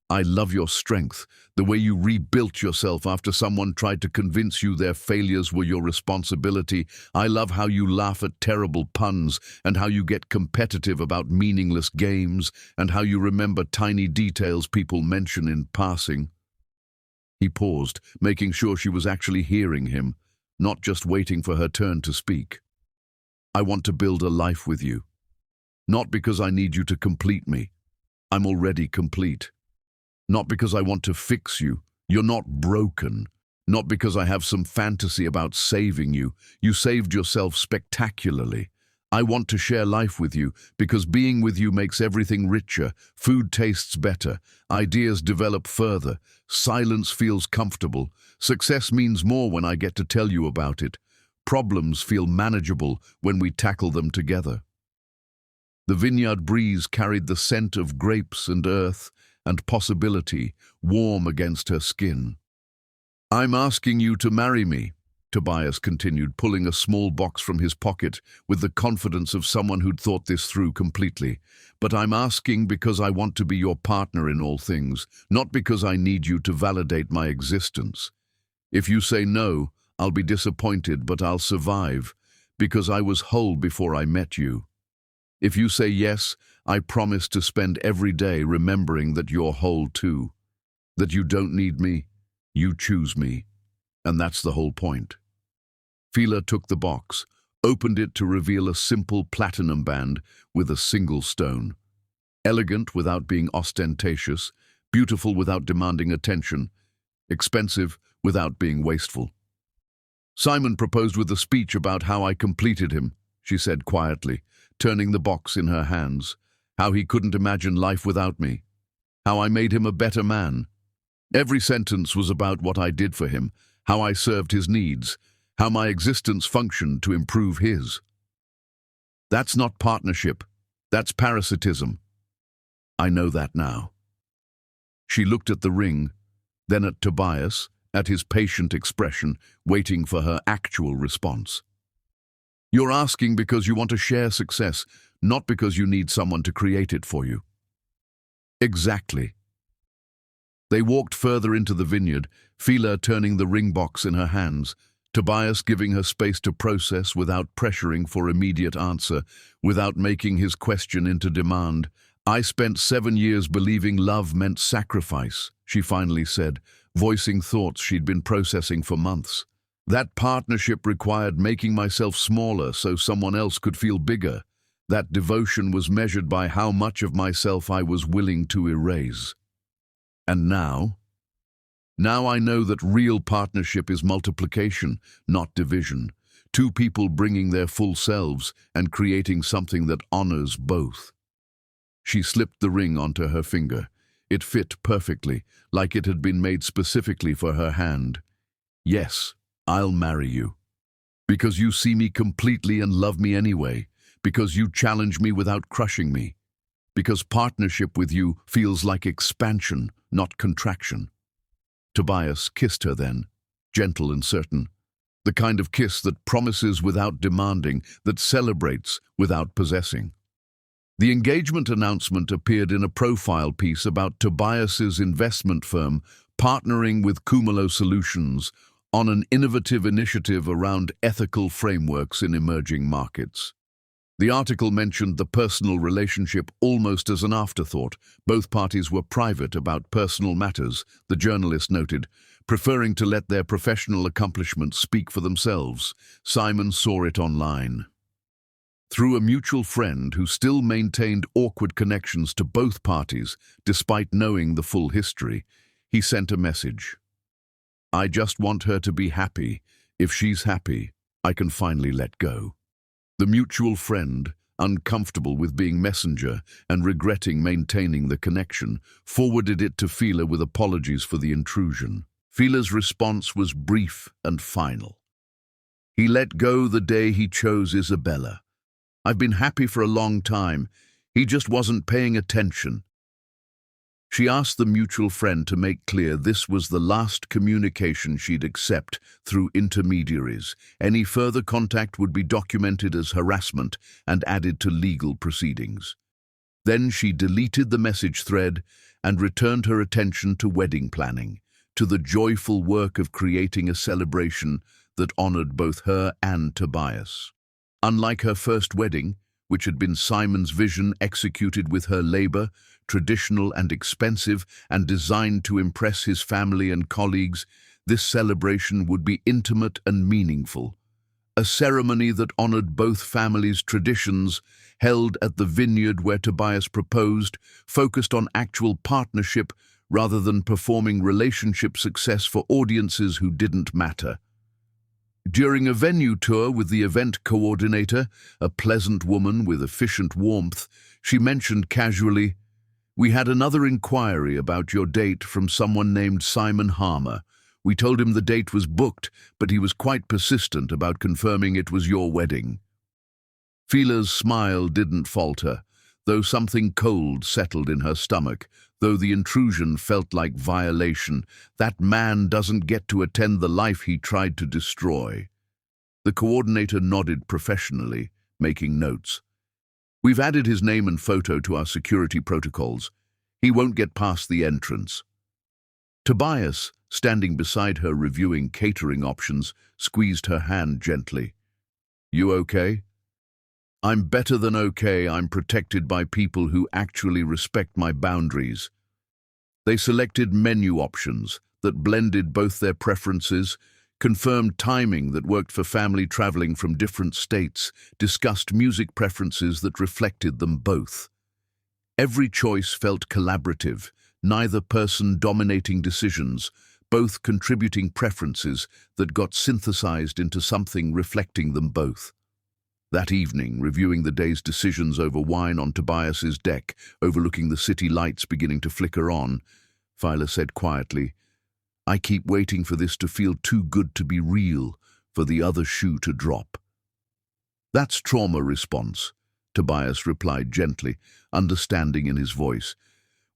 I love your strength, the way you rebuilt yourself after someone tried to convince you their failures were your responsibility. I love how you laugh at terrible puns and how you get competitive about meaningless games and how you remember tiny details people mention in passing. He paused, making sure she was actually hearing him, not just waiting for her turn to speak. I want to build a life with you. Not because I need you to complete me. I'm already complete. Not because I want to fix you. You're not broken. Not because I have some fantasy about saving you. You saved yourself spectacularly. I want to share life with you because being with you makes everything richer, food tastes better, ideas develop further, silence feels comfortable, success means more when I get to tell you about it. Problems feel manageable when we tackle them together. The vineyard breeze carried the scent of grapes and earth and possibility warm against her skin. I'm asking you to marry me, Tobias continued, pulling a small box from his pocket with the confidence of someone who'd thought this through completely. But I'm asking because I want to be your partner in all things, not because I need you to validate my existence. If you say no, I'll be disappointed, but I'll survive, because I was whole before I met you. If you say yes, I promise to spend every day remembering that you're whole too, that you don't need me, you choose me, and that's the whole point. Fila took the box, opened it to reveal a simple platinum band with a single stone. Elegant without being ostentatious, beautiful without demanding attention, expensive without being wasteful. Simon proposed with a speech about how I completed him, she said quietly, turning the box in her hands. How he couldn't imagine life without me. How I made him a better man. Every sentence was about what I did for him, how I served his needs, how my existence functioned to improve his. That's not partnership. That's parasitism. I know that now. She looked at the ring, then at Tobias, at his patient expression, waiting for her actual response. You're asking because you want to share success, not because you need someone to create it for you. Exactly. They walked further into the vineyard, Fila turning the ring box in her hands, Tobias giving her space to process without pressuring for immediate answer, without making his question into demand. I spent 7 years believing love meant sacrifice, she finally said, voicing thoughts she'd been processing for months. That partnership required making myself smaller so someone else could feel bigger. That devotion was measured by how much of myself I was willing to erase. And now? Now I know that real partnership is multiplication, not division. Two people bringing their full selves and creating something that honors both. She slipped the ring onto her finger. It fit perfectly, like it had been made specifically for her hand. Yes, I'll marry you. Because you see me completely and love me anyway. Because you challenge me without crushing me. Because partnership with you feels like expansion, not contraction. Tobias kissed her then, gentle and certain. The kind of kiss that promises without demanding, that celebrates without possessing. The engagement announcement appeared in a profile piece about Tobias's investment firm partnering with Cumulo Solutions on an innovative initiative around ethical frameworks in emerging markets. The article mentioned the personal relationship almost as an afterthought. Both parties were private about personal matters, the journalist noted, preferring to let their professional accomplishments speak for themselves. Simon saw it online. Through a mutual friend who still maintained awkward connections to both parties, despite knowing the full history, he sent a message. I just want her to be happy. If she's happy, I can finally let go. The mutual friend, uncomfortable with being messenger and regretting maintaining the connection, forwarded it to Fila with apologies for the intrusion. Fila's response was brief and final. He let go the day he chose Isabella. I've been happy for a long time. He just wasn't paying attention. She asked the mutual friend to make clear this was the last communication she'd accept through intermediaries. Any further contact would be documented as harassment and added to legal proceedings. Then she deleted the message thread and returned her attention to wedding planning, to the joyful work of creating a celebration that honored both her and Tobias. Unlike her first wedding, which had been Simon's vision executed with her labor, traditional and expensive, and designed to impress his family and colleagues, this celebration would be intimate and meaningful. A ceremony that honored both families' traditions, held at the vineyard where Tobias proposed, focused on actual partnership rather than performing relationship success for audiences who didn't matter. During a venue tour with the event coordinator, a pleasant woman with efficient warmth, she mentioned casually, "We had another inquiry about your date from someone named Simon Harmer. We told him the date was booked, but he was quite persistent about confirming it was your wedding." Fila's smile didn't falter, though something cold settled in her stomach, though the intrusion felt like violation. That man doesn't get to attend the life he tried to destroy. The coordinator nodded professionally, making notes. "We've added his name and photo to our security protocols. He won't get past the entrance." Tobias, standing beside her reviewing catering options, squeezed her hand gently. "You okay?" "I'm better than okay. I'm protected by people who actually respect my boundaries." They selected menu options that blended both their preferences, confirmed timing that worked for family traveling from different states, discussed music preferences that reflected them both. Every choice felt collaborative, neither person dominating decisions, both contributing preferences that got synthesized into something reflecting them both. That evening, reviewing the day's decisions over wine on Tobias's deck, overlooking the city lights beginning to flicker on, Fila said quietly, "I keep waiting for this to feel too good to be real, for the other shoe to drop." "That's trauma response," Tobias replied gently, understanding in his voice.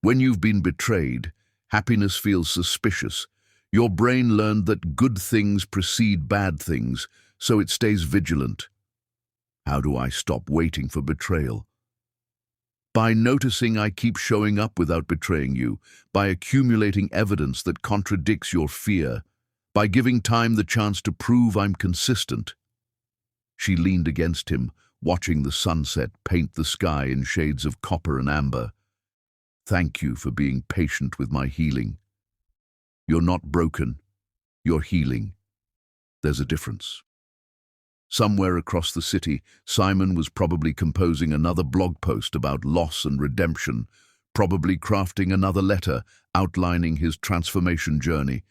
"When you've been betrayed, happiness feels suspicious. Your brain learned that good things precede bad things, so it stays vigilant." "How do I stop waiting for betrayal?" "By noticing I keep showing up without betraying you, by accumulating evidence that contradicts your fear, by giving time the chance to prove I'm consistent." She leaned against him, watching the sunset paint the sky in shades of copper and amber. "Thank you for being patient with my healing. You're not broken. You're healing. There's a difference." Somewhere across the city, Simon was probably composing another blog post about loss and redemption, probably crafting another letter outlining his transformation journey,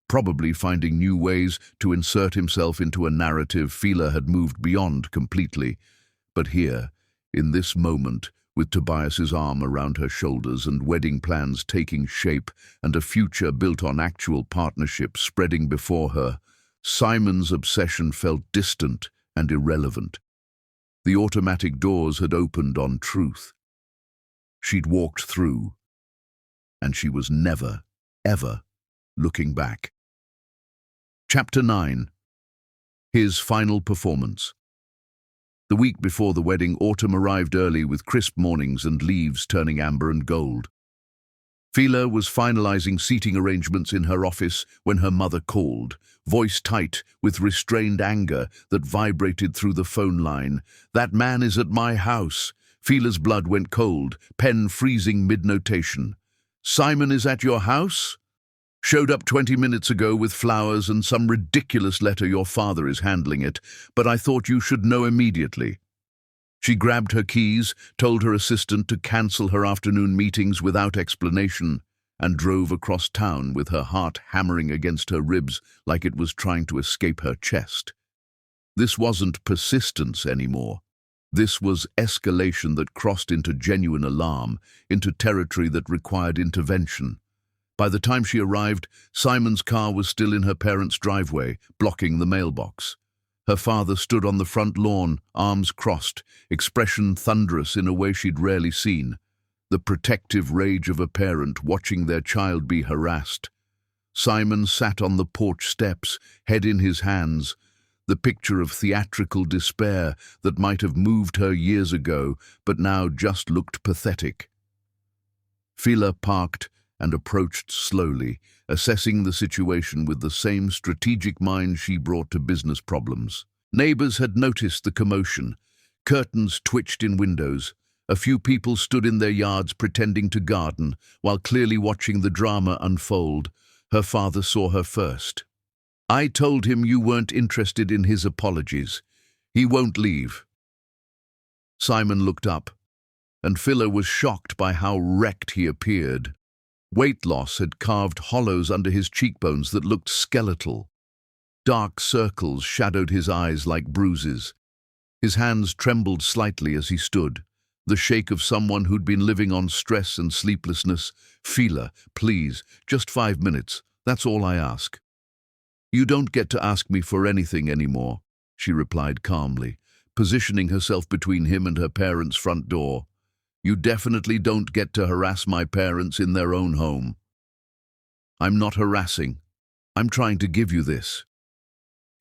probably finding new ways to insert himself into a narrative Fila had moved beyond completely. But here, in this moment, with Tobias's arm around her shoulders and wedding plans taking shape and a future built on actual partnership spreading before her, Simon's obsession felt distant and irrelevant. The automatic doors had opened on truth. She'd walked through, and she was never, ever looking back. Chapter 9. His final performance. The week before the wedding, autumn arrived early with crisp mornings and leaves turning amber and gold. Fila was finalizing seating arrangements in her office when her mother called, voice tight with restrained anger that vibrated through the phone line. "That man is at my house." Fila's blood went cold, pen freezing mid-notation. "Simon is at your house? Showed up 20 minutes ago with flowers and some ridiculous letter. Your father is handling it, but I thought you should know immediately." She grabbed her keys, told her assistant to cancel her afternoon meetings without explanation, and drove across town with her heart hammering against her ribs like it was trying to escape her chest. This wasn't persistence anymore. This was escalation that crossed into genuine alarm, into territory that required intervention. By the time she arrived, Simon's car was still in her parents' driveway, blocking the mailbox. Her father stood on the front lawn, arms crossed, expression thunderous in a way she'd rarely seen. The protective rage of a parent watching their child be harassed. Simon sat on the porch steps, head in his hands, the picture of theatrical despair that might have moved her years ago, but now just looked pathetic. Fila parked and approached slowly, assessing the situation with the same strategic mind she brought to business problems. Neighbors had noticed the commotion. Curtains twitched in windows. A few people stood in their yards pretending to garden, while clearly watching the drama unfold. Her father saw her first. "I told him you weren't interested in his apologies. He won't leave." Simon looked up, and Fila was shocked by how wrecked he appeared. Weight loss had carved hollows under his cheekbones that looked skeletal. Dark circles shadowed his eyes like bruises. His hands trembled slightly as he stood, the shake of someone who'd been living on stress and sleeplessness. "Fila, please, just 5 minutes. That's all I ask." "You don't get to ask me for anything anymore," she replied calmly, positioning herself between him and her parents' front door. "You definitely don't get to harass my parents in their own home." "I'm not harassing. I'm trying to give you this."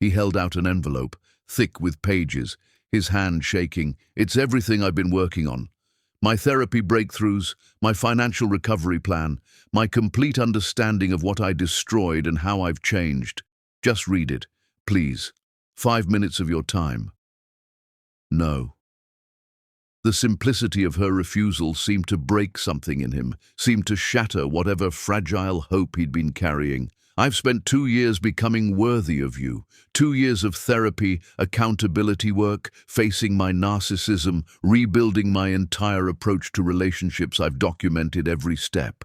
He held out an envelope, thick with pages, his hand shaking. "It's everything I've been working on. My therapy breakthroughs, my financial recovery plan, my complete understanding of what I destroyed and how I've changed. Just read it, please. 5 minutes of your time." "No." The simplicity of her refusal seemed to break something in him, seemed to shatter whatever fragile hope he'd been carrying. "I've spent 2 years becoming worthy of you. 2 years of therapy, accountability work, facing my narcissism, rebuilding my entire approach to relationships. I've documented every step,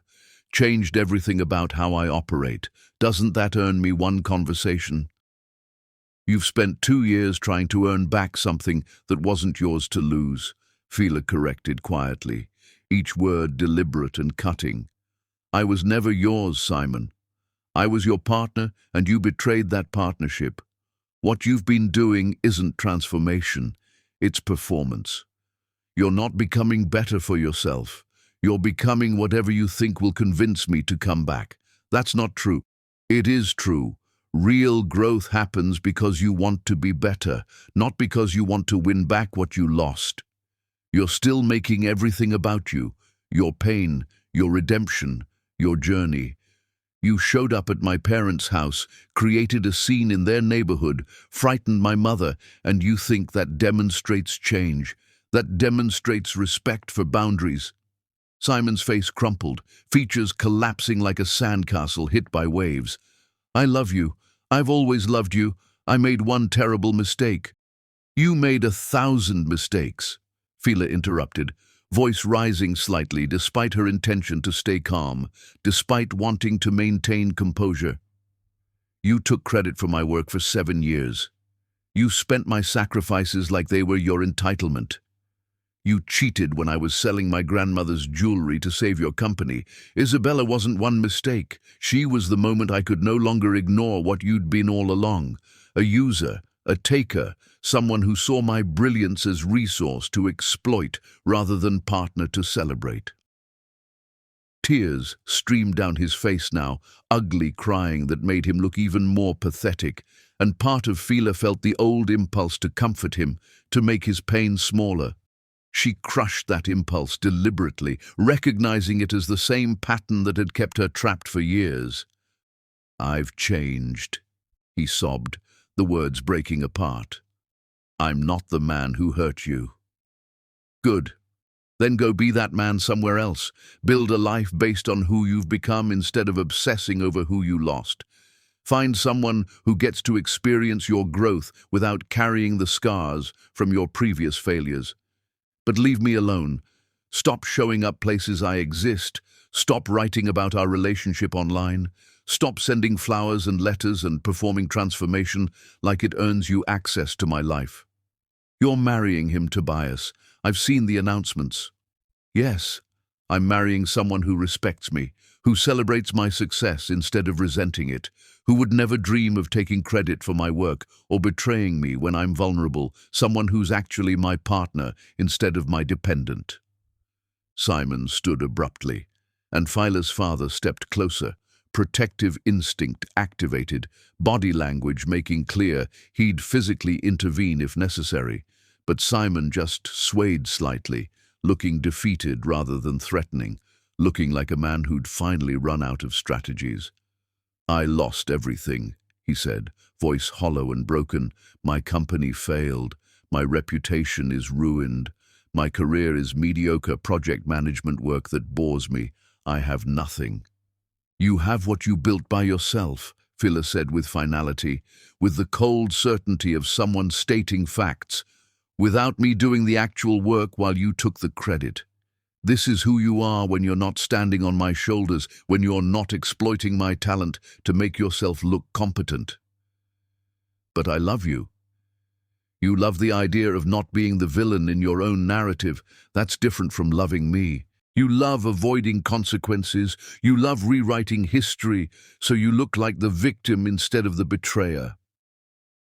changed everything about how I operate. Doesn't that earn me one conversation?" "You've spent 2 years trying to earn back something that wasn't yours to lose," Fila corrected quietly, each word deliberate and cutting. "I was never yours, Simon. I was your partner, and you betrayed that partnership. What you've been doing isn't transformation, it's performance. You're not becoming better for yourself. You're becoming whatever you think will convince me to come back. That's not true." "It is true. Real growth happens because you want to be better, not because you want to win back what you lost. You're still making everything about you, your pain, your redemption, your journey. You showed up at my parents' house, created a scene in their neighborhood, frightened my mother, and you think that demonstrates change, that demonstrates respect for boundaries." Simon's face crumpled, features collapsing like a sandcastle hit by waves. "I love you. I've always loved you. I made one terrible mistake." "You made 1,000 mistakes," Fila interrupted, voice rising slightly despite her intention to stay calm, despite wanting to maintain composure. "You took credit for my work for 7 years. You spent my sacrifices like they were your entitlement. You cheated when I was selling my grandmother's jewelry to save your company. Isabella wasn't one mistake. She was the moment I could no longer ignore what you'd been all along. A user, a taker, someone who saw my brilliance as resource to exploit rather than partner to celebrate." Tears streamed down his face now, ugly crying that made him look even more pathetic, and part of Fila felt the old impulse to comfort him, to make his pain smaller. She crushed that impulse deliberately, recognizing it as the same pattern that had kept her trapped for years. "I've changed," he sobbed, the words breaking apart. "I'm not the man who hurt you." "Good. Then go be that man somewhere else. Build a life based on who you've become instead of obsessing over who you lost. Find someone who gets to experience your growth without carrying the scars from your previous failures. But leave me alone. Stop showing up places I exist. Stop writing about our relationship online. Stop sending flowers and letters and performing transformation like it earns you access to my life. You're marrying him, Tobias. I've seen the announcements." "Yes, I'm marrying someone who respects me, who celebrates my success instead of resenting it, who would never dream of taking credit for my work or betraying me when I'm vulnerable, someone who's actually my partner instead of my dependent." Simon stood abruptly, and Phila's father stepped closer, protective instinct activated, body language making clear he'd physically intervene if necessary. But Simon just swayed slightly, looking defeated rather than threatening, looking like a man who'd finally run out of strategies. "I lost everything," he said, voice hollow and broken. "My company failed. My reputation is ruined. My career is mediocre project management work that bores me. I have nothing." "You have what you built by yourself," Phila said with finality, with the cold certainty of someone stating facts, "without me doing the actual work while you took the credit. This is who you are when you're not standing on my shoulders, when you're not exploiting my talent to make yourself look competent." "But I love you. You love the idea of not being the villain in your own narrative. That's different from loving me. You love avoiding consequences. You love rewriting history so you look like the victim instead of the betrayer."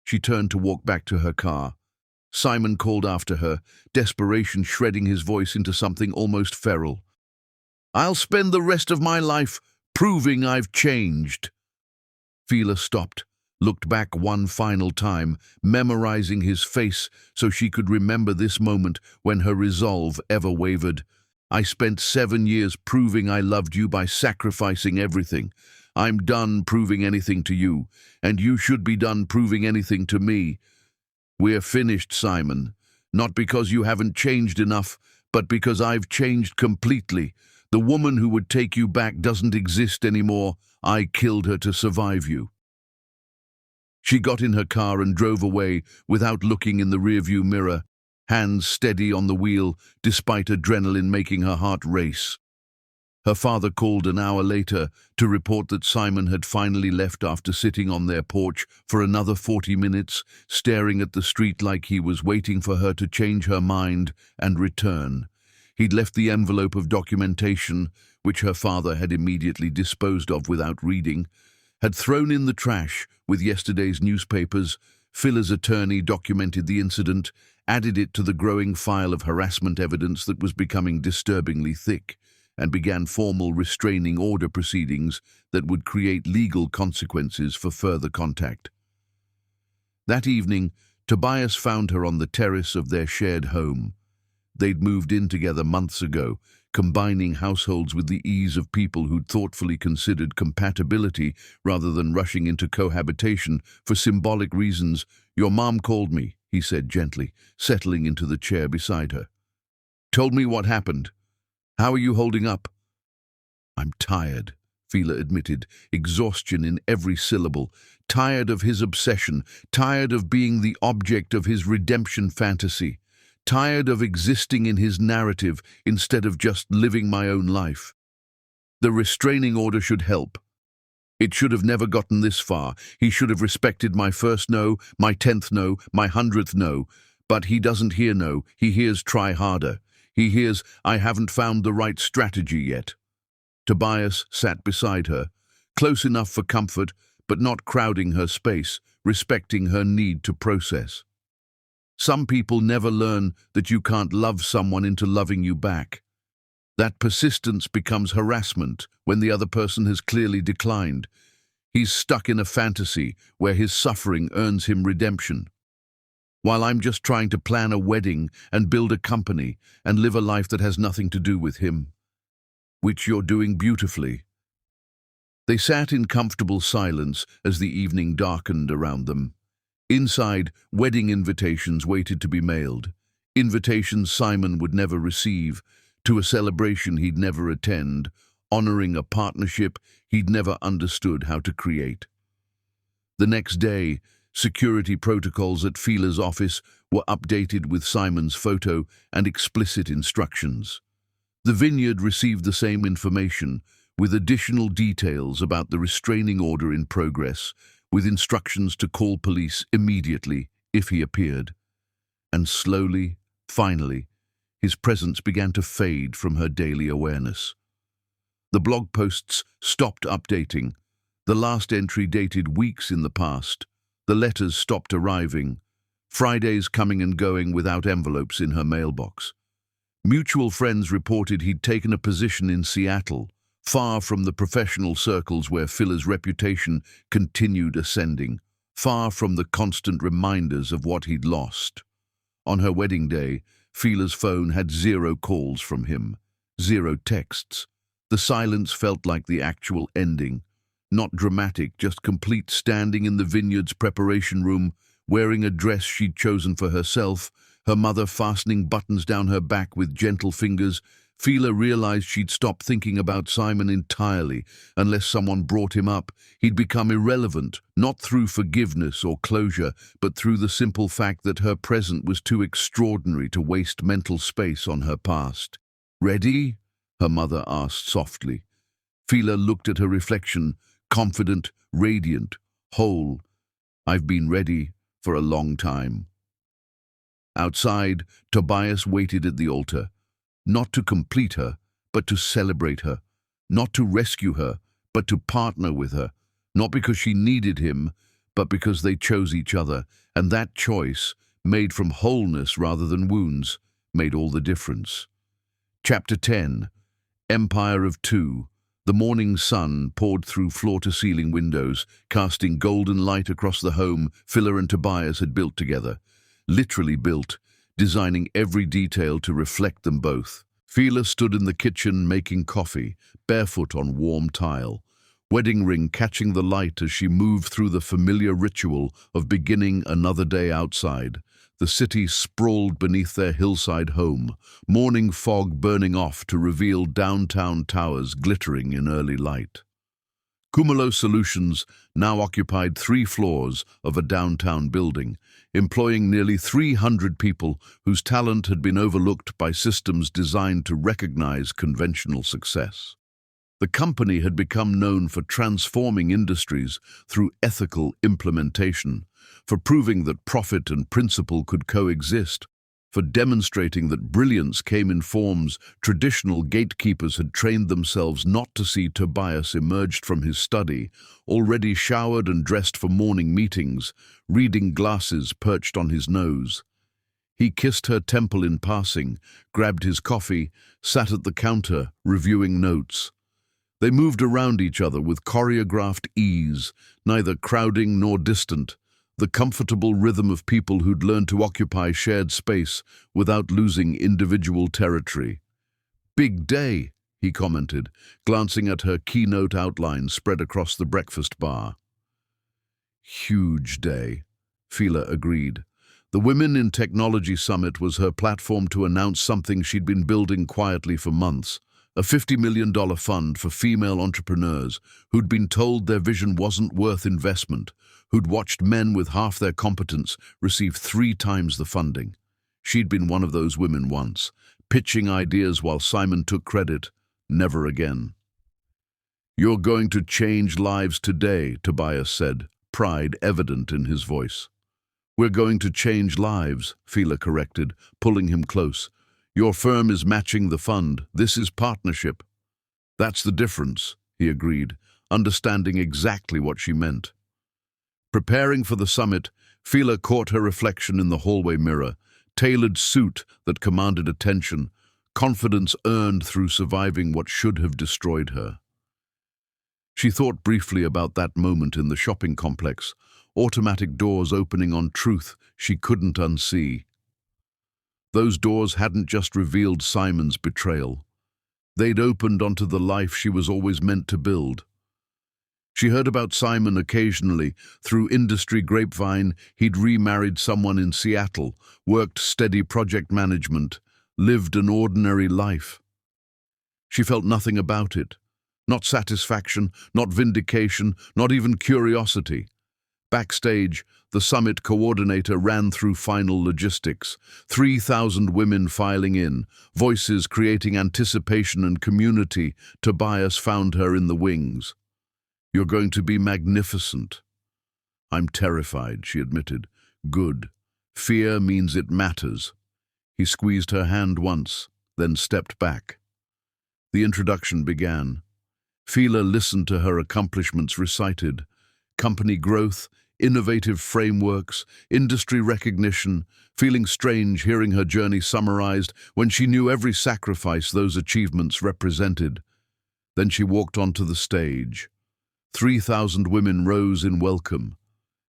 She turned to walk back to her car. Simon called after her, desperation shredding his voice into something almost feral. "I'll spend the rest of my life proving I've changed." Phila stopped, looked back one final time, memorizing his face so she could remember this moment when her resolve ever wavered. "I spent 7 years proving I loved you by sacrificing everything. I'm done proving anything to you, and you should be done proving anything to me. We're finished, Simon, not because you haven't changed enough, but because I've changed completely. The woman who would take you back doesn't exist anymore. I killed her to survive you." She got in her car and drove away without looking in the rearview mirror, hands steady on the wheel despite adrenaline making her heart race. Her father called an hour later to report that Simon had finally left after sitting on their porch for another 40 minutes, staring at the street like he was waiting for her to change her mind and return. He'd left the envelope of documentation, which her father had immediately disposed of without reading, had thrown in the trash with yesterday's newspapers. Phila's attorney documented the incident, added it to the growing file of harassment evidence that was becoming disturbingly thick, and began formal restraining order proceedings that would create legal consequences for further contact. That evening, Tobias found her on the terrace of their shared home. They'd moved in together months ago, combining households with the ease of people who'd thoughtfully considered compatibility rather than rushing into cohabitation for symbolic reasons. "Your mom called me," he said gently, settling into the chair beside her. "Told me what happened. How are you holding up?" "I'm tired," Phila admitted, exhaustion in every syllable. "Tired of his obsession, tired of being the object of his redemption fantasy. Tired of existing in his narrative instead of just living my own life. The restraining order should help. It should have never gotten this far. He should have respected my first no, my 10th no, my 100th no. But he doesn't hear no, he hears try harder. He hears I haven't found the right strategy yet." Tobias sat beside her, close enough for comfort, but not crowding her space, respecting her need to process. "Some people never learn that you can't love someone into loving you back. That persistence becomes harassment when the other person has clearly declined. He's stuck in a fantasy where his suffering earns him redemption. While I'm just trying to plan a wedding and build a company and live a life that has nothing to do with him. Which you're doing beautifully." They sat in comfortable silence as the evening darkened around them. Inside, wedding invitations waited to be mailed. Invitations Simon would never receive, to a celebration he'd never attend, honoring a partnership he'd never understood how to create. The next day, security protocols at Phila's office were updated with Simon's photo and explicit instructions. The vineyard received the same information, with additional details about the restraining order in progress, with instructions to call police immediately if he appeared. And slowly, finally, His presence began to fade from her daily awareness. The blog posts stopped updating. The last entry dated weeks in the past. The letters stopped arriving. Fridays coming and going without envelopes in her mailbox. Mutual friends reported he'd taken a position in Seattle, far from the professional circles where Phila's reputation continued ascending, far from the constant reminders of what he'd lost. On her wedding day, Phila's phone had 0 calls from him, 0 texts. The silence felt like the actual ending. Not dramatic, just complete, standing in the vineyard's preparation room, wearing a dress she'd chosen for herself, her mother fastening buttons down her back with gentle fingers. Phila realized she'd stopped thinking about Simon entirely. Unless someone brought him up, he'd become irrelevant, not through forgiveness or closure, but through the simple fact that her present was too extraordinary to waste mental space on her past. "Ready?" her mother asked softly. Phila looked at her reflection, confident, radiant, whole. "I've been ready for a long time." Outside, Tobias waited at the altar, not to complete her, but to celebrate her, not to rescue her, but to partner with her, not because she needed him, but because they chose each other, and that choice, made from wholeness rather than wounds, made all the difference. Chapter 10. Empire of Two. The morning sun poured through floor-to-ceiling windows, casting golden light across the home Phila and Tobias had built together. Literally built, designing every detail to reflect them both. Phila stood in the kitchen making coffee, barefoot on warm tile, wedding ring catching the light as she moved through the familiar ritual of beginning another day outside. The city sprawled beneath their hillside home, morning fog burning off to reveal downtown towers glittering in early light. Cumulo Solutions now occupied 3 floors of a downtown building, employing nearly 300 people whose talent had been overlooked by systems designed to recognize conventional success. The company had become known for transforming industries through ethical implementation, for proving that profit and principle could coexist, for demonstrating that brilliance came in forms traditional gatekeepers had trained themselves not to see. Tobias emerged from his study, already showered and dressed for morning meetings, reading glasses perched on his nose. He kissed her temple in passing, grabbed his coffee, sat at the counter, reviewing notes. They moved around each other with choreographed ease, neither crowding nor distant, the comfortable rhythm of people who'd learned to occupy shared space without losing individual territory. "Big day," he commented, glancing at her keynote outline spread across the breakfast bar. "Huge day," Phila agreed. The Women in Technology Summit was her platform to announce something she'd been building quietly for months, a $50 million fund for female entrepreneurs who'd been told their vision wasn't worth investment, who'd watched men with half their competence receive 3 times the funding. She'd been one of those women once, pitching ideas while Simon took credit. Never again. "You're going to change lives today," Tobias said, pride evident in his voice. "We're going to change lives," Phila corrected, pulling him close. "Your firm is matching the fund. This is partnership." "That's the difference," he agreed, understanding exactly what she meant. Preparing for the summit, Phila caught her reflection in the hallway mirror, tailored suit that commanded attention, confidence earned through surviving what should have destroyed her. She thought briefly about that moment in the shopping complex, automatic doors opening on truth she couldn't unsee. Those doors hadn't just revealed Simon's betrayal. They'd opened onto the life she was always meant to build. She heard about Simon occasionally. Through industry grapevine, he'd remarried someone in Seattle, worked steady project management, lived an ordinary life. She felt nothing about it. Not satisfaction, not vindication, not even curiosity. Backstage, the summit coordinator ran through final logistics. 3,000 women filing in, voices creating anticipation and community. Tobias found her in the wings. "You're going to be magnificent." "I'm terrified," she admitted. "Good. Fear means it matters." He squeezed her hand once, then stepped back. The introduction began. Fila listened to her accomplishments recited: company growth, innovative frameworks, industry recognition, feeling strange hearing her journey summarized when she knew every sacrifice those achievements represented. Then she walked onto the stage. 3,000 women rose in welcome.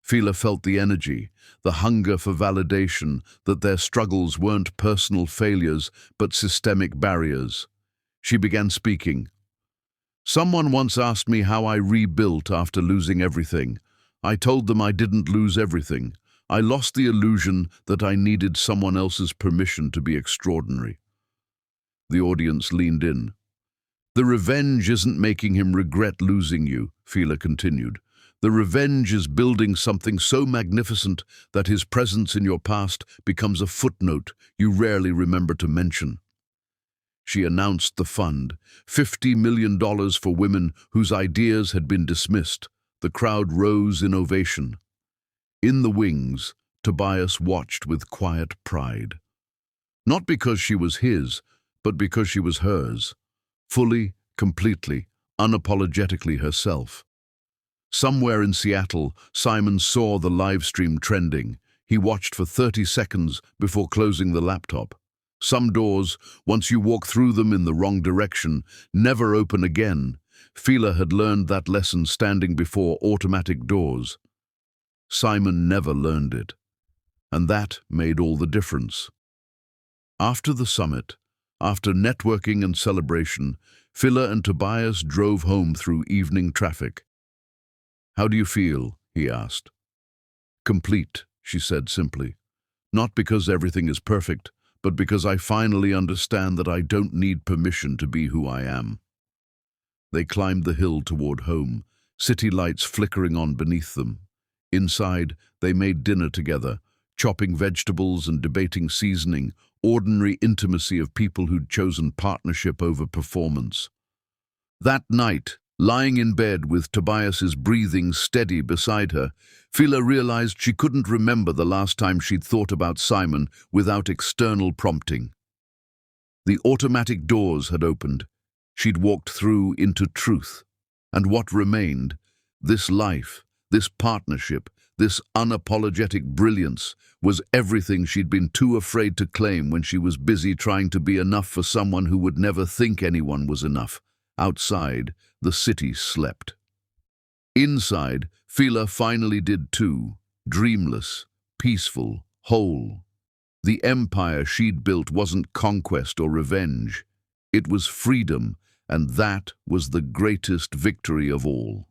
Fila felt the energy, the hunger for validation that their struggles weren't personal failures but systemic barriers. She began speaking. "Someone once asked me how I rebuilt after losing everything. I told them I didn't lose everything. I lost the illusion that I needed someone else's permission to be extraordinary." The audience leaned in. "The revenge isn't making him regret losing you," Fila continued. "The revenge is building something so magnificent that his presence in your past becomes a footnote you rarely remember to mention." She announced the fund, $50 million for women whose ideas had been dismissed. The crowd rose in ovation. In the wings, Tobias watched with quiet pride. Not because she was his, but because she was hers. Fully, completely, unapologetically herself. Somewhere in Seattle, Simon saw the live stream trending. He watched for 30 seconds before closing the laptop. Some doors, once you walk through them in the wrong direction, never open again. Fila had learned that lesson standing before automatic doors. Simon never learned it, and that made all the difference. After the summit, after networking and celebration, Fila and Tobias drove home through evening traffic. "How do you feel?" he asked. "Complete," she said simply. "Not because everything is perfect, but because I finally understand that I don't need permission to be who I am." They climbed the hill toward home, city lights flickering on beneath them. Inside, they made dinner together, chopping vegetables and debating seasoning, ordinary intimacy of people who'd chosen partnership over performance. That night, lying in bed with Tobias's breathing steady beside her, Fila realized she couldn't remember the last time she'd thought about Simon without external prompting. The automatic doors had opened. She'd walked through into truth. And what remained? This life, this partnership, this unapologetic brilliance, was everything she'd been too afraid to claim when she was busy trying to be enough for someone who would never think anyone was enough. Outside, the city slept. Inside, Fila finally did too, dreamless, peaceful, whole. The empire she'd built wasn't conquest or revenge. It was freedom, and that was the greatest victory of all.